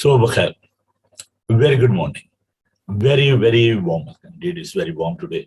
So, Bakhair, very good morning. Very, very warm. Indeed, it's very warm today.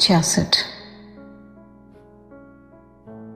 66।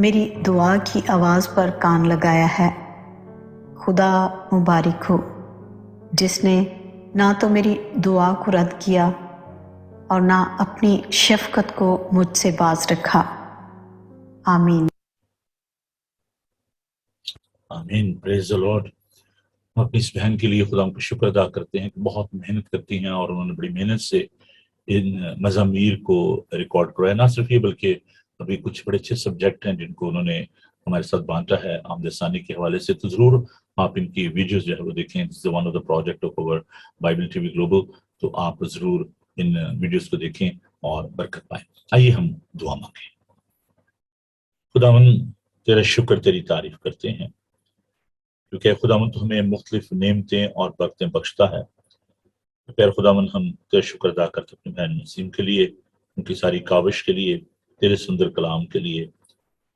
میری دعا کی آواز پر کان لگایا ہے۔ خدا مبارک ہو جس نے نہ تو میری دعا کو رد کیا اور نہ اپنی شفقت کو مجھ سے باز رکھا۔ آمین۔ آمین، پریز دی لارڈ۔ ہم اپنی اس بہن کے لیے خدا کا شکر ادا کرتے ہیں کہ بہت محنت کرتی ہیں اور انہوں نے بڑی محنت سے ان مزامیر کو ریکارڈ کروایا۔ نہ صرف یہ بلکہ ابھی کچھ بڑے اچھے سبجیکٹ ہیں جن کو انہوں نے ہمارے ساتھ بانٹا ہے آمد ثانی کے حوالے سے، تو ضرور آپ ان کی ویڈیوز جو ہے وہ دیکھیں۔ This is one of the project of our Bible TV وی گلوبل، تو آپ ضرور ان ویڈیوز کو دیکھیں اور برکت پائیں۔ آئیے ہم دعا مانگیں۔ خداوند تیرا شکر، تیری تعریف کرتے ہیں کیونکہ خداوند تو ہمیں مختلف نعمتیں اور برکتیں بخشتا ہے۔ پیر خداوند ہم تیرا شکر ادا کرتے اپنے بہن نسیم کے لیے، ان کی ساری کاوش کے لیے، تیرے سندر کلام کے لیے۔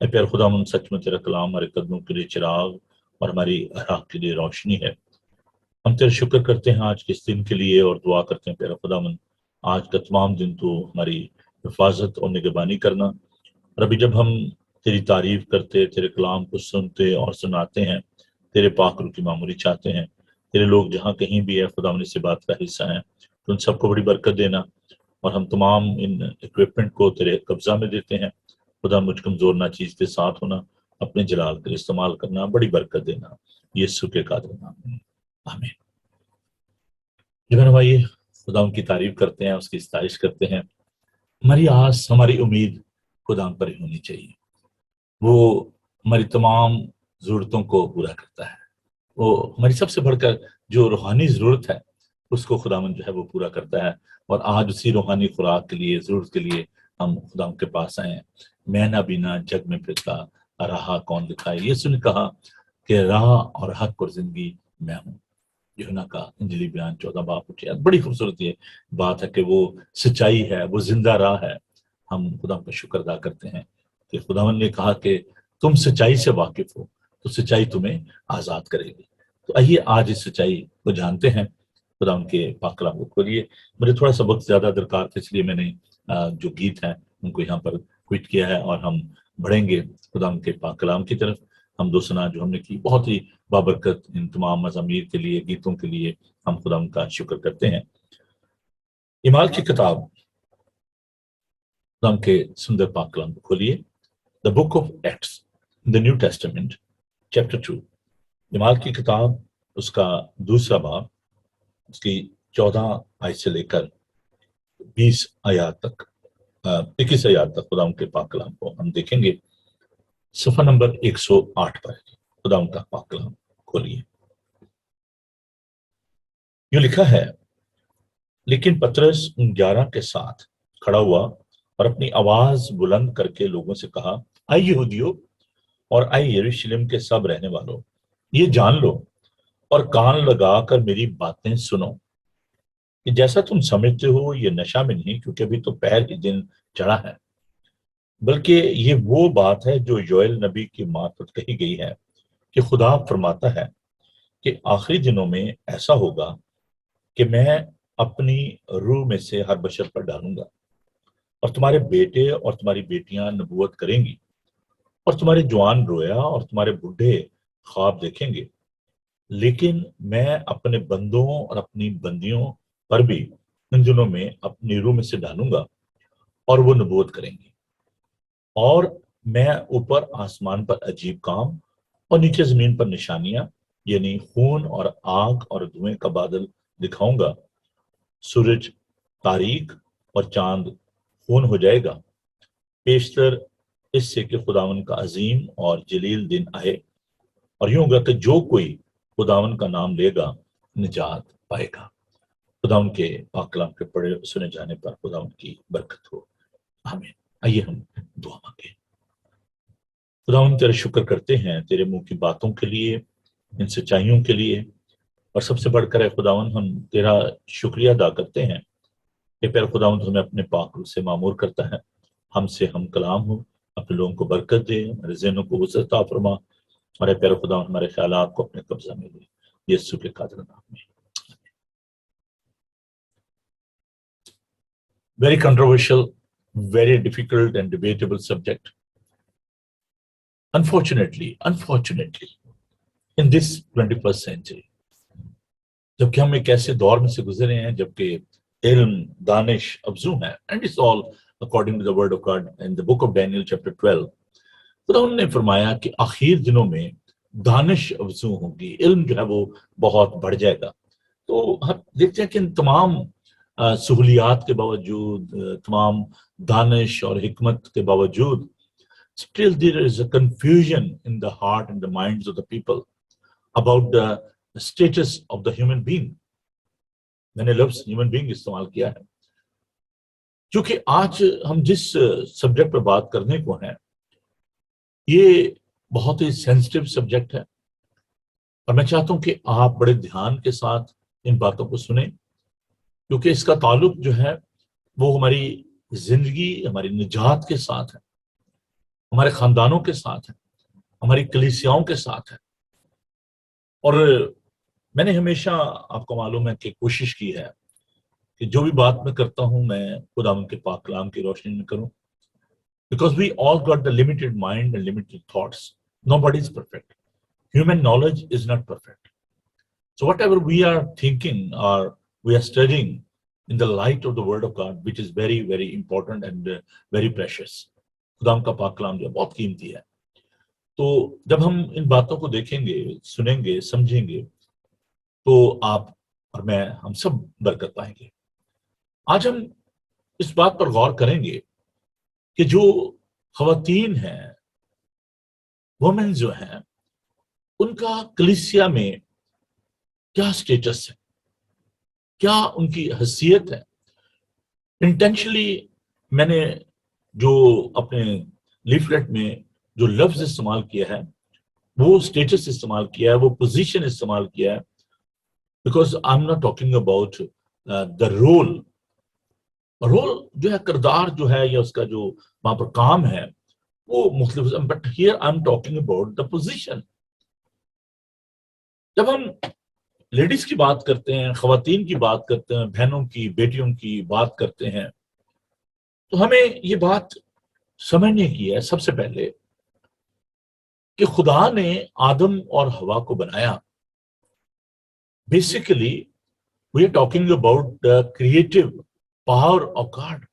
اے پیر خداوند، سچ میں تیرا کلام ہمارے قدموں کے لیے چراغ اور ہماری راہ کے لیے روشنی ہے۔ ہم تیرا شکر کرتے ہیں آج کے اس دن کے لیے اور دعا کرتے ہیں پیر خداوند آج کا تمام دن تو ہماری حفاظت اور نگہبانی کرنا۔ اور ابھی جب ہم تیری تعریف کرتے، تیرے کلام کو سنتے اور سناتے ہیں، تیرے پاک روح کی معمولی چاہتے ہیں، تیرے لوگ جہاں کہیں بھی ہے خداوند اس بات کا حصہ ہیں، تو ان سب کو بڑی برکت دینا۔ اور ہم تمام ان اکوپمنٹ کو تیرے قبضہ میں دیتے ہیں۔ خدا مجھ کمزور نہ چیز کے ساتھ ہونا، اپنے جلال کے استعمال کرنا، بڑی برکت دینا، یسوع کے قادر نام میں آمین۔ بھائی خدا ان کی تعریف کرتے ہیں، اس کی ستائش کرتے ہیں۔ ہماری آس، ہماری امید خدا پر ہی ہونی چاہیے۔ وہ ہماری تمام ضرورتوں کو پورا کرتا ہے۔ وہ ہماری سب سے بڑھ کر جو روحانی ضرورت ہے اس کو خداوند جو ہے وہ پورا کرتا ہے۔ اور آج اسی روحانی خوراک کے لیے، ضرورت کے لیے ہم خداوند کے پاس آئے ہیں۔ میں نہ بینا جگ میں پھرتا، راہ کون دکھائے۔ یسوع نے کہا کہ راہ اور حق اور زندگی میں ہوں۔ یوحنا کا انجیلی بیان 14 باب اٹھے۔ بڑی خوبصورت یہ بات ہے کہ وہ سچائی ہے، وہ زندہ راہ ہے۔ ہم خدا کا شکر ادا کرتے ہیں کہ خداوند نے کہا کہ تم سچائی سے واقف ہو تو سچائی تمہیں آزاد کرے گی۔ تو آئیے آج اس سچائی کو جانتے ہیں۔ خدا ان کے پاک کلام کو کھولیے۔ مجھے تھوڑا سا وقت زیادہ درکار تھا، اس لیے میں نے جو گیت ہیں ان کو یہاں پر کوئٹ کیا ہے، اور ہم بڑھیں گے خدا ان کے پاک کلام کی طرف۔ ہم دو سنا جو ہم نے کی بہت ہی بابرکت، ان تمام مزامیر کے لیے، گیتوں کے لیے ہم خدا ان کا شکر کرتے ہیں۔ اعمال کی کتاب خدا ان کے سندر پاک کلام کو کھولیے۔ The book of Acts, the New Testament, chapter 2۔ اعمال کی کتاب اس کا دوسرا باب، اس کی 14 آیت سے لے کر 20 آیات تک، 21 آیات تک خدا ان کے پاک کلام کو ہم دیکھیں گے۔ صفحہ نمبر 108 پر خدا ان کا پاک کلام کھولیے۔ یوں لکھا ہے، لیکن پطرس ان 11 کے ساتھ کھڑا ہوا اور اپنی آواز بلند کر کے لوگوں سے کہا، اے یہودیو اور اے یروشلم کے سب رہنے والوں، یہ جان لو اور کان لگا کر میری باتیں سنو کہ جیسا تم سمجھتے ہو یہ نشہ میں نہیں، کیونکہ ابھی تو پہر ہی دن چڑھا ہے، بلکہ یہ وہ بات ہے جو یوئیل نبی کی معرفت کہی گئی ہے کہ خدا فرماتا ہے کہ آخری دنوں میں ایسا ہوگا کہ میں اپنی روح میں سے ہر بشر پر ڈالوں گا، اور تمہارے بیٹے اور تمہاری بیٹیاں نبوت کریں گی، اور تمہارے جوان رویا اور تمہارے بوڑھے خواب دیکھیں گے۔ لیکن میں اپنے بندوں اور اپنی بندیوں پر بھی ان دنوں میں اپنی روح میں سے ڈالوں گا، اور وہ نبوت کریں گی۔ اور میں اوپر آسمان پر عجیب کام اور نیچے زمین پر نشانیاں، یعنی خون اور آگ اور دھوئیں کا بادل دکھاؤں گا۔ سورج تاریک اور چاند خون ہو جائے گا، پیشتر اس سے کہ خداون کا عظیم اور جلیل دن آئے، اور یوں ہوگا کہ جو کوئی خداون کا نام لے گا نجات پائے گا۔ خداون کے پاک کلام کے پڑھے سنے جانے پر خداون کی برکت ہو، آمین۔ آئیے ہم دعا مانگیں۔ خداون تیرا شکر کرتے ہیں تیرے منہ کی باتوں کے لیے، ان سچائیوں کے لیے، اور سب سے بڑھ کر ہے خداون ہم تیرا شکریہ ادا کرتے ہیں کہ پیر خداون ہمیں اپنے پاک روح سے معمور کرتا ہے، ہم سے ہم کلام ہو، اپنے لوگوں کو برکت دے، ہمارے ذہنوں کو وسعت عطا فرما، اور اے پیر خداون ہمارے خیالات کو اپنے قبضہ میں لے، یسوع کے قادر نام میں۔ Very controversial, very difficult and debatable subject. unfortunately in this 21st century, جبکہ ہم ایک ایسے دور میں سے گزرے ہیں جبکہ علم دانش افزوں ہے, and it's all according to the word of God in the book of Daniel chapter 12. خدا انہوں نے فرمایا کہ آخر دنوں میں دانش افزوں ہوگی, علم جو ہے وہ بہت بڑھ جائے گا. تو ہم دیکھتے ہیں کہ ان تمام سہولیات کے باوجود, تمام دانش اور حکمت کے باوجود, still there is a confusion in the heart and the minds of the people about the status of the human being. میں نے لفظ human being استعمال کیا ہے کیونکہ آج ہم جس سبجیکٹ پر بات کرنے کو ہیں یہ بہت ہی سینسٹیو سبجیکٹ ہے, اور میں چاہتا ہوں کہ آپ بڑے دھیان کے ساتھ ان باتوں کو سنیں, کیونکہ اس کا تعلق جو ہے وہ ہماری زندگی, ہماری نجات کے ساتھ ہے, ہمارے خاندانوں کے ساتھ ہے, ہماری کلیسیاؤں کے ساتھ ہے. اور میں نے ہمیشہ, آپ کو معلوم ہے, کہ کوشش کی ہے کہ جو بھی بات میں کرتا ہوں میں خداوند کے پاک کلام کی روشنی میں کروں, because we all got the limited mind and limited thoughts. Nobody is perfect. Human knowledge is not perfect. So whatever we are thinking or we are studying in the light of the word of God, which is very, very important and very precious. خدا کا پاک کلام جو بہت قیمتی ہے. تو جب ہم ان باتوں کو دیکھیں گے, سنیں گے, سمجھیں گے, تو آپ اور میں, ہم سب برکت پائیں گے. آج ہم اس بات پر غور کریں گے کہ جو خواتین ہیں, وومن جو ہیں, ان کا کلیسیا میں کیا سٹیٹس ہے, کیا ان کی حیثیت ہے. انٹینشنلی میں نے جو اپنے لیفلیٹ میں جو لفظ استعمال کیا ہے وہ سٹیٹس استعمال کیا ہے, وہ پوزیشن استعمال کیا ہے, because I am not talking about the role. Role جو ہے, کردار جو ہے, یا اس کا جو وہاں پر کام ہے وہ مختلف, but here I am talking about the position. جب ہم لیڈیز کی بات کرتے ہیں, خواتین کی بات کرتے ہیں, بہنوں کی, بیٹیوں کی بات کرتے ہیں, تو ہمیں یہ بات سمجھنے کی ہے سب سے پہلے کہ خدا نے آدم اور حوا کو بنایا. Basically we are talking about the creative power of God.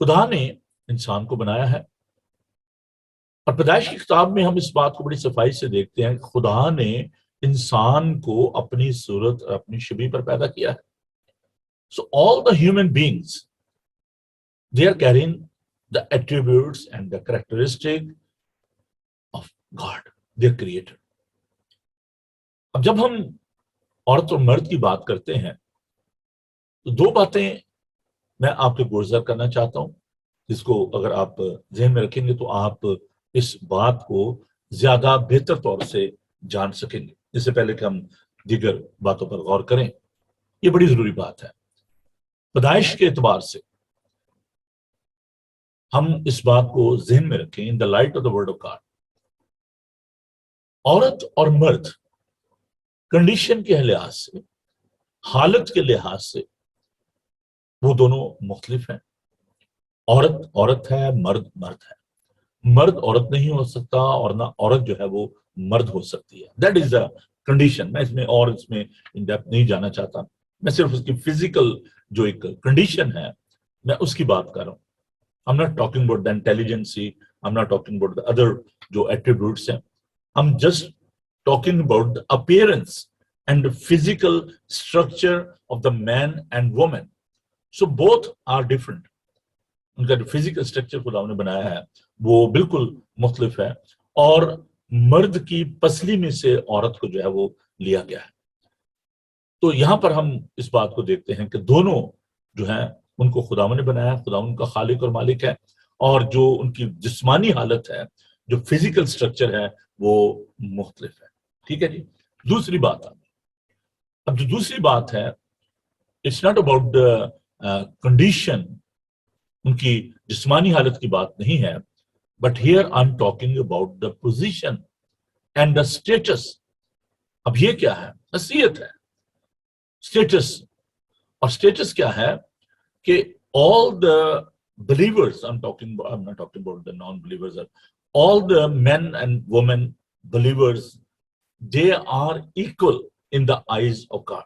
خدا نے انسان کو بنایا ہے, اور پیدائش کی کتاب میں ہم اس بات کو بڑی صفائی سے دیکھتے ہیں کہ خدا نے انسان کو اپنی صورت اور اپنی شبیہ پر پیدا کیا ہے. So all the human beings they are carrying the attributes and the characteristic of God, their creator. اب جب ہم عورت اور مرد کی بات کرتے ہیں تو دو باتیں میں آپ کے گزر کرنا چاہتا ہوں, جس کو اگر آپ ذہن میں رکھیں گے تو آپ اس بات کو زیادہ بہتر طور سے جان سکیں گے. اس سے پہلے کہ ہم دیگر باتوں پر غور کریں, یہ بڑی ضروری بات ہے. پیدائش کے اعتبار سے ہم اس بات کو ذہن میں رکھیں, in the light of the word of God. عورت اور مرد کنڈیشن کے لحاظ سے, حالت کے لحاظ سے وہ دونوں مختلف ہیں. عورت عورت ہے, مرد مرد ہے. مرد عورت نہیں ہو سکتا اور نہ عورت جو ہے وہ مرد ہو سکتی ہے. That is the condition. میں اس میں ان ڈیپتھ نہیں جانا چاہتا, میں صرف اس کی فزیکل جو ایک کنڈیشن ہے میں اس کی بات کر رہا ہوں. I'm not talking about the intelligence, I'm not talking about the other جو attributes ہیں. I'm just talking about the appearance and the physical structure of the man and woman. So both are different. ان کا جو physical structure خدا نے بنایا ہے وہ بالکل مختلف ہے, اور مرد کی پسلی میں سے عورت کو جو ہے وہ لیا گیا ہے. تو یہاں پر ہم اس بات کو دیکھتے ہیں کہ دونوں جو ہیں ان کو خدا نے بنایا, خدا ان کا خالق اور مالک ہے, اور جو ان کی جسمانی حالت ہے, جو فزیکل سٹرکچر ہے وہ مختلف ہے. ٹھیک ہے جی. دوسری بات, اب جو دوسری بات ہے, اٹس ناٹ اباؤٹ کنڈیشن, ان کی جسمانی حالت کی بات نہیں ہے, but here I am talking about the position and the status. اب یہ کیا ہے؟ حیثیت ہے, اسٹیٹس. اور اسٹیٹس کیا ہے کہ all the believers, I'm not talking about the non-believers, all the men and women believers, they are equal in the eyes of God.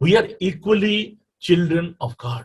We are equally children of God.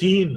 3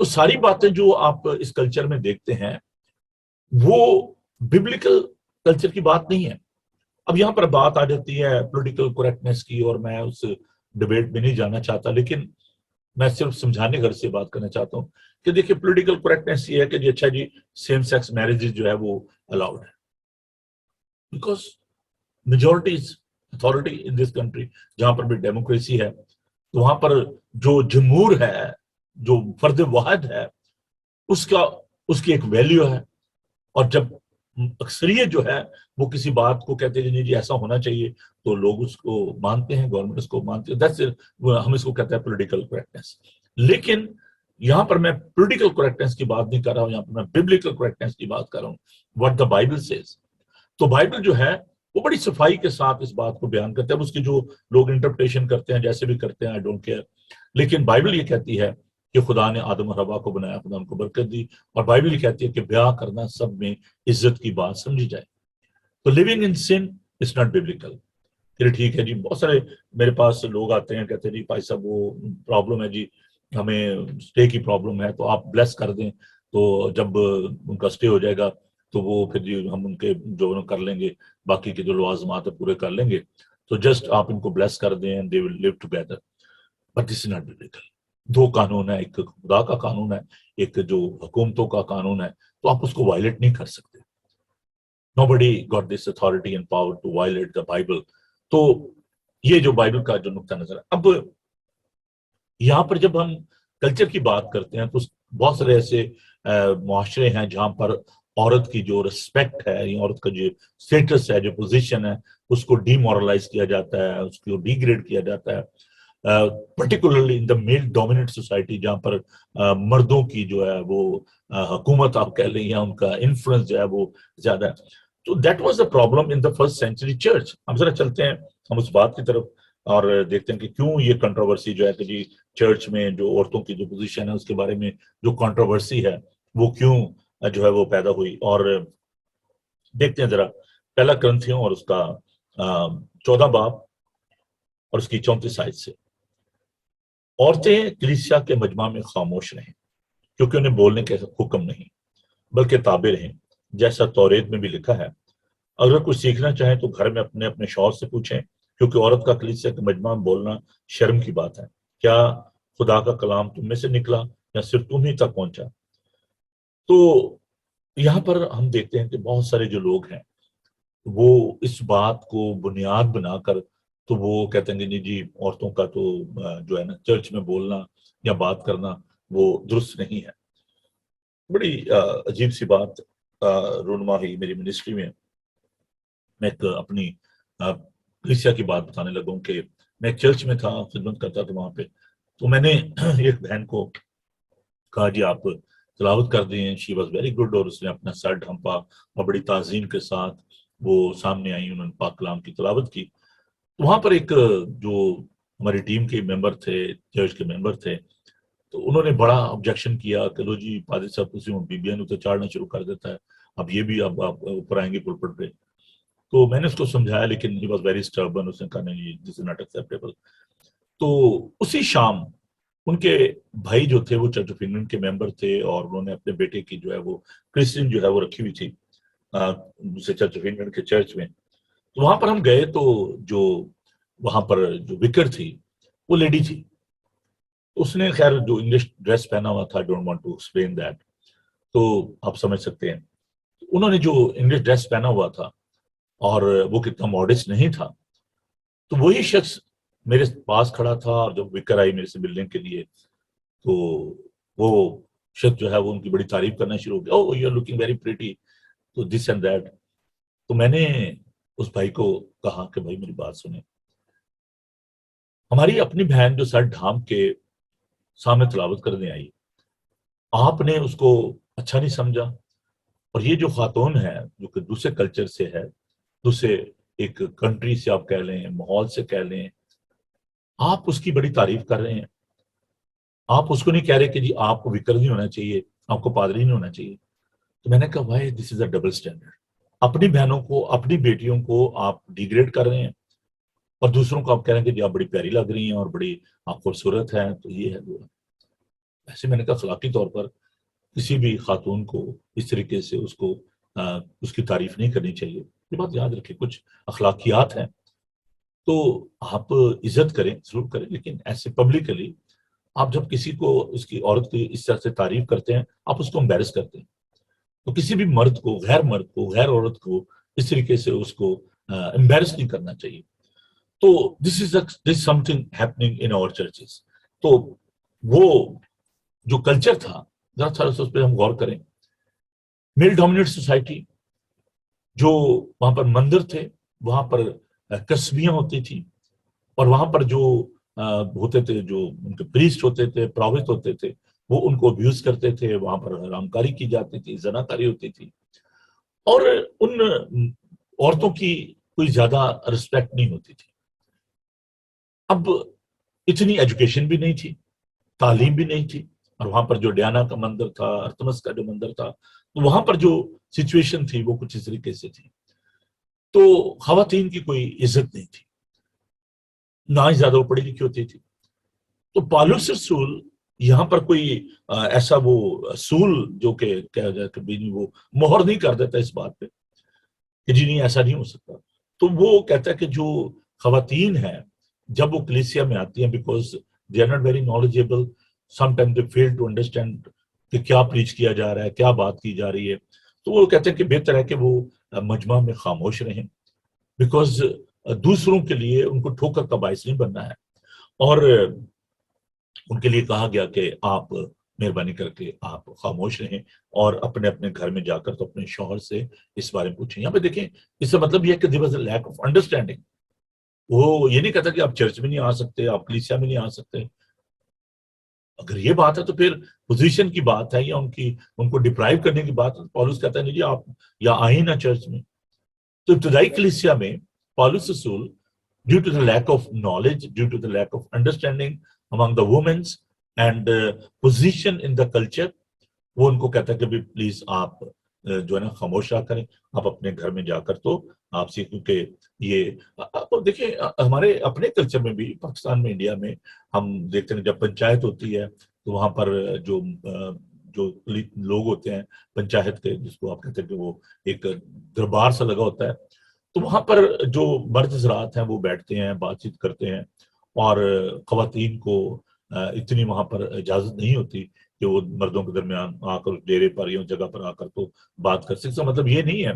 تو ساری باتیں جو آپ اس culture میں دیکھتے ہیں وہ ببلیکل کلچر کی بات نہیں ہے. اب یہاں پر بات آ جاتی ہے پولیٹیکل کریکٹنیس کی، اور میں اس ڈبیٹ میں نہیں جانا چاہتا، لیکن میں صرف سمجھانے گھر سے بات کرنا چاہتا ہوں کہ دیکھیے پولیٹیکل کریکٹنیس یہ ہے کہ جی اچھا جی سیم سیکس میرجز جو ہے وہ الاؤڈ ہے، because majority authority in this country, جہاں پر بھی ڈیموکریسی ہے تو وہاں پر جو جمہور ہے، جو فرد واحد ہے، اس کی ایک ویلیو ہے. اور جب اکثریت جو ہے وہ کسی بات کو کہتے ہیں نہیں جی ایسا ہونا چاہیے تو لوگ اس کو مانتے ہیں، گورنمنٹ اس کو مانتی ہے. ہم اس کو کہتے ہیں پولیٹیکل کریکٹنس. لیکن یہاں پر میں پولیٹیکل کریکٹنس کی بات نہیں کر رہا ہوں، یہاں پر میں ببلیکل کریکٹنس کی بات کر رہا ہوں. What the Bible says. تو بائبل جو ہے وہ بڑی صفائی کے ساتھ اس بات کو بیان کرتے ہیں. اس کی جو لوگ انٹرپریٹیشن کرتے ہیں جیسے بھی کرتے ہیں، آئی ڈونٹ کیئر، لیکن بائبل یہ کہتی ہے کہ خدا نے آدم اور حوا کو بنایا، خدا ان کو برکت دی، اور بائبل یہ کہتی ہے کہ بیاہ کرنا سب میں عزت کی بات سمجھی جائے. تو living in sin is not biblical. پھر ٹھیک ہے جی، بہت سارے میرے پاس لوگ آتے ہیں کہتے ہیں جی بھائی صاحب وہ پرابلم ہے جی، ہمیں اسٹے کی پرابلم ہے تو آپ بلیس کر دیں، تو جب ان کا اسٹے ہو جائے گا تو وہ پھر جی ہم ان کے جو کر لیں گے، باقی کے جو لوازمات ہیں پورے کر لیں گے، تو جسٹ آپ ان کو بلیس کر دیں and they will live together. But this is not biblical. دو قانون ہے، ایک خدا کا قانون ہے، ایک جو حکومتوں کا قانون ہے، تو آپ اس کو وائلیٹ نہیں کر سکتے. Nobody got this authority and power to violate the Bible. تو یہ جو بائبل کا جو نقطہ نظر ہے. اب یہاں پر جب ہم کلچر کی بات کرتے ہیں تو بہت سارے ایسے معاشرے ہیں جہاں پر عورت کی جو رسپیکٹ ہے، یا عورت کا جو اسٹیٹس ہے، جو پوزیشن ہے، اس کو ڈی مورلائز کیا جاتا ہے، اس کو ڈی گریڈ کیا جاتا ہے. Particularly in the male dominant society, جہاں پر مردوں کی جو ہے وہ حکومت آپ کہہ لیں، یا ان کا انفلوئنس جو ہے وہ زیادہ ہے. تو that was the problem in the first century church. ہم ذرا چلتے ہیں ہم اس بات کی طرف اور دیکھتے ہیں کہ کیوں یہ کنٹروورسی جو ہے کہ جی چرچ میں جو عورتوں کی جو پوزیشن ہے اس کے بارے میں جو کنٹروورسی ہے وہ کیوں جو ہے وہ پیدا ہوئی. اور دیکھتے ہیں ذرا پہلا کرنتھیوں اور اس کا 14 باب اور اس کی 34 آیت سے. عورتیں کلیسیا کے مجمع میں خاموش رہیں، کیونکہ انہیں بولنے کا حکم نہیں، بلکہ تابع رہیں، جیسا توریت میں بھی لکھا ہے. اگر کچھ سیکھنا چاہیں تو گھر میں اپنے اپنے شوہر سے پوچھیں، کیونکہ عورت کا کلیسیا کے مجمع میں بولنا شرم کی بات ہے. کیا خدا کا کلام تم میں سے نکلا یا صرف تم ہی تک پہنچا؟ تو یہاں پر ہم دیکھتے ہیں کہ بہت سارے جو لوگ ہیں وہ اس بات کو بنیاد بنا کر تو وہ کہتے ہیں کہ جی عورتوں کا تو جو ہے نا چرچ میں بولنا یا بات کرنا وہ درست نہیں ہے. بڑی عجیب سی بات رونما ہوئی میری منسٹری میں. میں ایک اپنی کلیسیا کی بات بتانے لگوں کہ میں ایک چرچ میں تھا، خدمت کرتا تھا وہاں پہ. تو میں نے ایک بہن کو کہا جی آپ تلاوت کر دیں. شی واز ویری گڈ، اور اس نے اپنا سر ڈھانپا اور بڑی تعظیم کے ساتھ وہ سامنے آئی، انہوں نے پاک کلام کی تلاوت کی. وہاں پر ایک جو ہماری ٹیم کے ممبر تھے، چرچ کے ممبر تھے، تو انہوں نے بڑا آبجیکشن کیا کہ لو جی پادری صاحب اسی بیبیاں نے تو چاڑنا شروع کر دیتا ہے، اب یہ بھی اب آپ اوپر آئیں گے پلپٹ پہ. تو میں نے اس کو سمجھایا، لیکن ہی واز ویری سٹربن. اس نے کہا نہیں دس از ناٹ ایکسیپٹیبل. تو اسی شام ان کے بھائی جو تھے وہ چرچ آف انگلینڈ کے ممبر تھے، اور انہوں نے اپنے بیٹے کی جو ہے وہ کرسچن جو ہے وہ رکھی ہوئی تھی دوسرے چرچ آف انگلینڈ کے چرچ میں. تو وہاں پر ہم گئے تو جو وہاں پر جو وکر تھی وہ لیڈی تھی. اس نے خیر جو انگلش ڈریس پہنا ہوا تھا، don't want to explain that, تو آپ سمجھ سکتے ہیں انہوں نے جو انگلش ڈریس پہنا ہوا تھا اور وہ کتنا ماڈسٹ نہیں تھا. تو وہی شخص میرے پاس کھڑا تھا، اور جب وکر آئی میرے سے ملنے کے لیے تو وہ شخص جو ہے وہ ان کی بڑی تعریف کرنا شروع ہو گیا. Oh you are looking very pretty, تو دس اینڈ دیٹ. تو میں نے اس بھائی کو کہا کہ بھائی میری بات سنیں، ہماری اپنی بہن جو سر ڈھانپ کے سامنے تلاوت کرنے آئی، آپ نے اس کو اچھا نہیں سمجھا. اور یہ جو خاتون ہے جو کہ دوسرے کلچر سے ہے، دوسرے ایک کنٹری سے آپ کہہ لیں، ماحول سے کہہ لیں، آپ اس کی بڑی تعریف کر رہے ہیں. آپ اس کو نہیں کہہ رہے کہ جی آپ کو وکر نہیں ہونا چاہیے، آپ کو پادری نہیں ہونا چاہیے. تو میں نے کہا why this is a double standard. اپنی بہنوں کو، اپنی بیٹیوں کو آپ ڈیگریڈ کر رہے ہیں، اور دوسروں کو آپ کہہ رہے ہیں کہ جی آپ بڑی پیاری لگ رہی ہیں اور بڑی آپ خوبصورت ہیں. تو یہ ہے ایسے میں نے کہا اخلاقی طور پر کسی بھی خاتون کو اس طریقے سے اس کی تعریف نہیں کرنی چاہیے. یہ بات یاد رکھیں, کچھ اخلاقیات ہیں تو آپ عزت کریں, ضرور کریں, لیکن ایسے پبلکلی آپ جب کسی کو اس کی عورت کی اس طرح سے تعریف کرتے ہیں آپ اس کو امبیرس کرتے ہیں. تو کسی بھی مرد کو, غیر عورت کو اس طریقے سے اس کو امبیرس نہیں کرنا چاہیے. تو this is something happening in our churches. تو وہ جو کلچر تھا ذرا تھوڑا سا اس پہ ہم غور کریں. میل ڈومینیٹ سوسائٹی, جو وہاں پر مندر تھے, وہاں پر قصبیاں ہوتی تھیں, اور وہاں پر جو ہوتے تھے, جو ان کے پریسٹ ہوتے تھے, پراوت ہوتے تھے, وہ ان کو ابیوز کرتے تھے. وہاں پر حرام کاری کی جاتی تھی, زناکاری ہوتی تھی, اور ان عورتوں کی کوئی زیادہ رسپیکٹ نہیں ہوتی تھی. اب اتنی ایجوکیشن بھی نہیں تھی, تعلیم بھی نہیں تھی, اور وہاں پر جو ڈیانا کا مندر تھا, ارتمس کا جو مندر تھا, تو وہاں پر جو سچویشن تھی وہ کچھ اس طریقے سے تھی. تو خواتین کی کوئی عزت نہیں تھی, نہ ہی زیادہ وہ پڑھی لکھی ہوتی تھی. تو پالوس رسول یہاں پر کوئی ایسا وہ اصول جو کہ کہا جائے کہ وہ مہر نہیں کر دیتا اس بات پہ کہ جی نہیں ایسا نہیں ہو سکتا. تو وہ کہتا ہے کہ جو خواتین ہیں جب وہ کلیسیا میں آتی ہیں, because they are not very knowledgeable, sometime they feel to understand کہ کیا پریچ کیا جا رہا ہے, کیا بات کی جا رہی ہے. تو وہ کہتے ہیں کہ بہتر ہے کہ وہ مجمع میں خاموش رہیں, بیکاز دوسروں کے لیے ان کو ٹھوکر کا باعث نہیں بننا ہے. اور ان کے لیے کہا گیا کہ آپ مہربانی کر کے آپ خاموش رہیں, اور اپنے اپنے گھر میں جا کر تو اپنے شوہر سے اس بارے میں پوچھیں. یہاں پہ دیکھیں, اس کا مطلب یہ ہے کہ there was a lack of understanding. وہ یہ نہیں کہتا کہ آپ چرچ میں نہیں آ سکتے, آپ کلیسیا میں نہیں آ سکتے. اگر یہ بات ہے تو پھر پوزیشن کی بات ہے, یا ان کو ڈپرائیو کرنے کی بات ہے. پالوس کہتا ہے نہیں جی آپ یا آئیں نہ چرچ میں. تو ابتدائی کلیسیا میں پالوس رسول, due to the lack of knowledge, due to the lack of understanding among the women's and position in the culture, وہ ان کو کہتا ہے کہ پلیز آپ جو ہے نا خاموش رہا کریں, آپ اپنے گھر میں جا کر تو آپ سے, کیونکہ یہ دیکھیں ہمارے اپنے کلچر میں بھی, پاکستان میں, انڈیا میں ہم دیکھتے ہیں جب پنچایت ہوتی ہے تو وہاں پر جو لوگ ہوتے ہیں پنچایت کے, جس کو آپ کہتے ہیں کہ وہ ایک دربار سا لگا ہوتا ہے, تو وہاں پر جو مرد حضرات ہیں وہ بیٹھتے ہیں, بات چیت کرتے ہیں, اور خواتین کو اتنی وہاں پر اجازت نہیں ہوتی کہ وہ مردوں کے درمیان آ کر ڈیرے پر یا جگہ پر آ کر تو بات کر سکتے. مطلب یہ نہیں ہے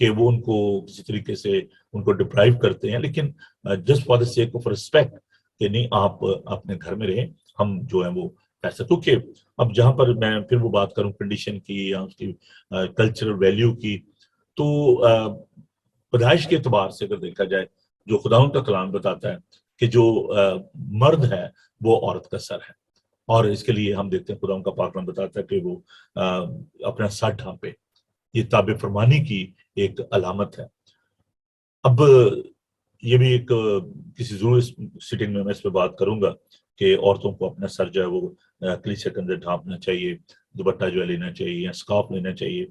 کہ وہ ان کو کسی طریقے سے ان کو ڈپرائیو کرتے ہیں, لیکن just for the sake of respect کہ نہیں آپ اپنے گھر میں رہیں, ہم جو ہیں وہ ایسا. کیونکہ اب جہاں پر میں پھر وہ بات کروں کنڈیشن کی یا اس کی کلچرل ویلیو کی, تو پیدائش کے اعتبار سے اگر دیکھا جائے جو خداوند کا کلام بتاتا ہے کہ جو مرد ہے وہ عورت کا سر ہے, اور اس کے لیے ہم دیکھتے ہیں خداوند کا پاک کلام بتاتا ہے کہ وہ اپنا سر ڈھانپے. یہ تابع فرمانی کی ایک علامت ہے. اب یہ بھی ایک کسی ضرور سیٹنگ میں اس پہ بات کروں گا کہ عورتوں کو اپنا سر جو ہے وہ کلیسیا کے اندر ڈھانپنا چاہیے, دوپٹہ جو ہے لینا چاہیے یا اسکارف لینا چاہیے.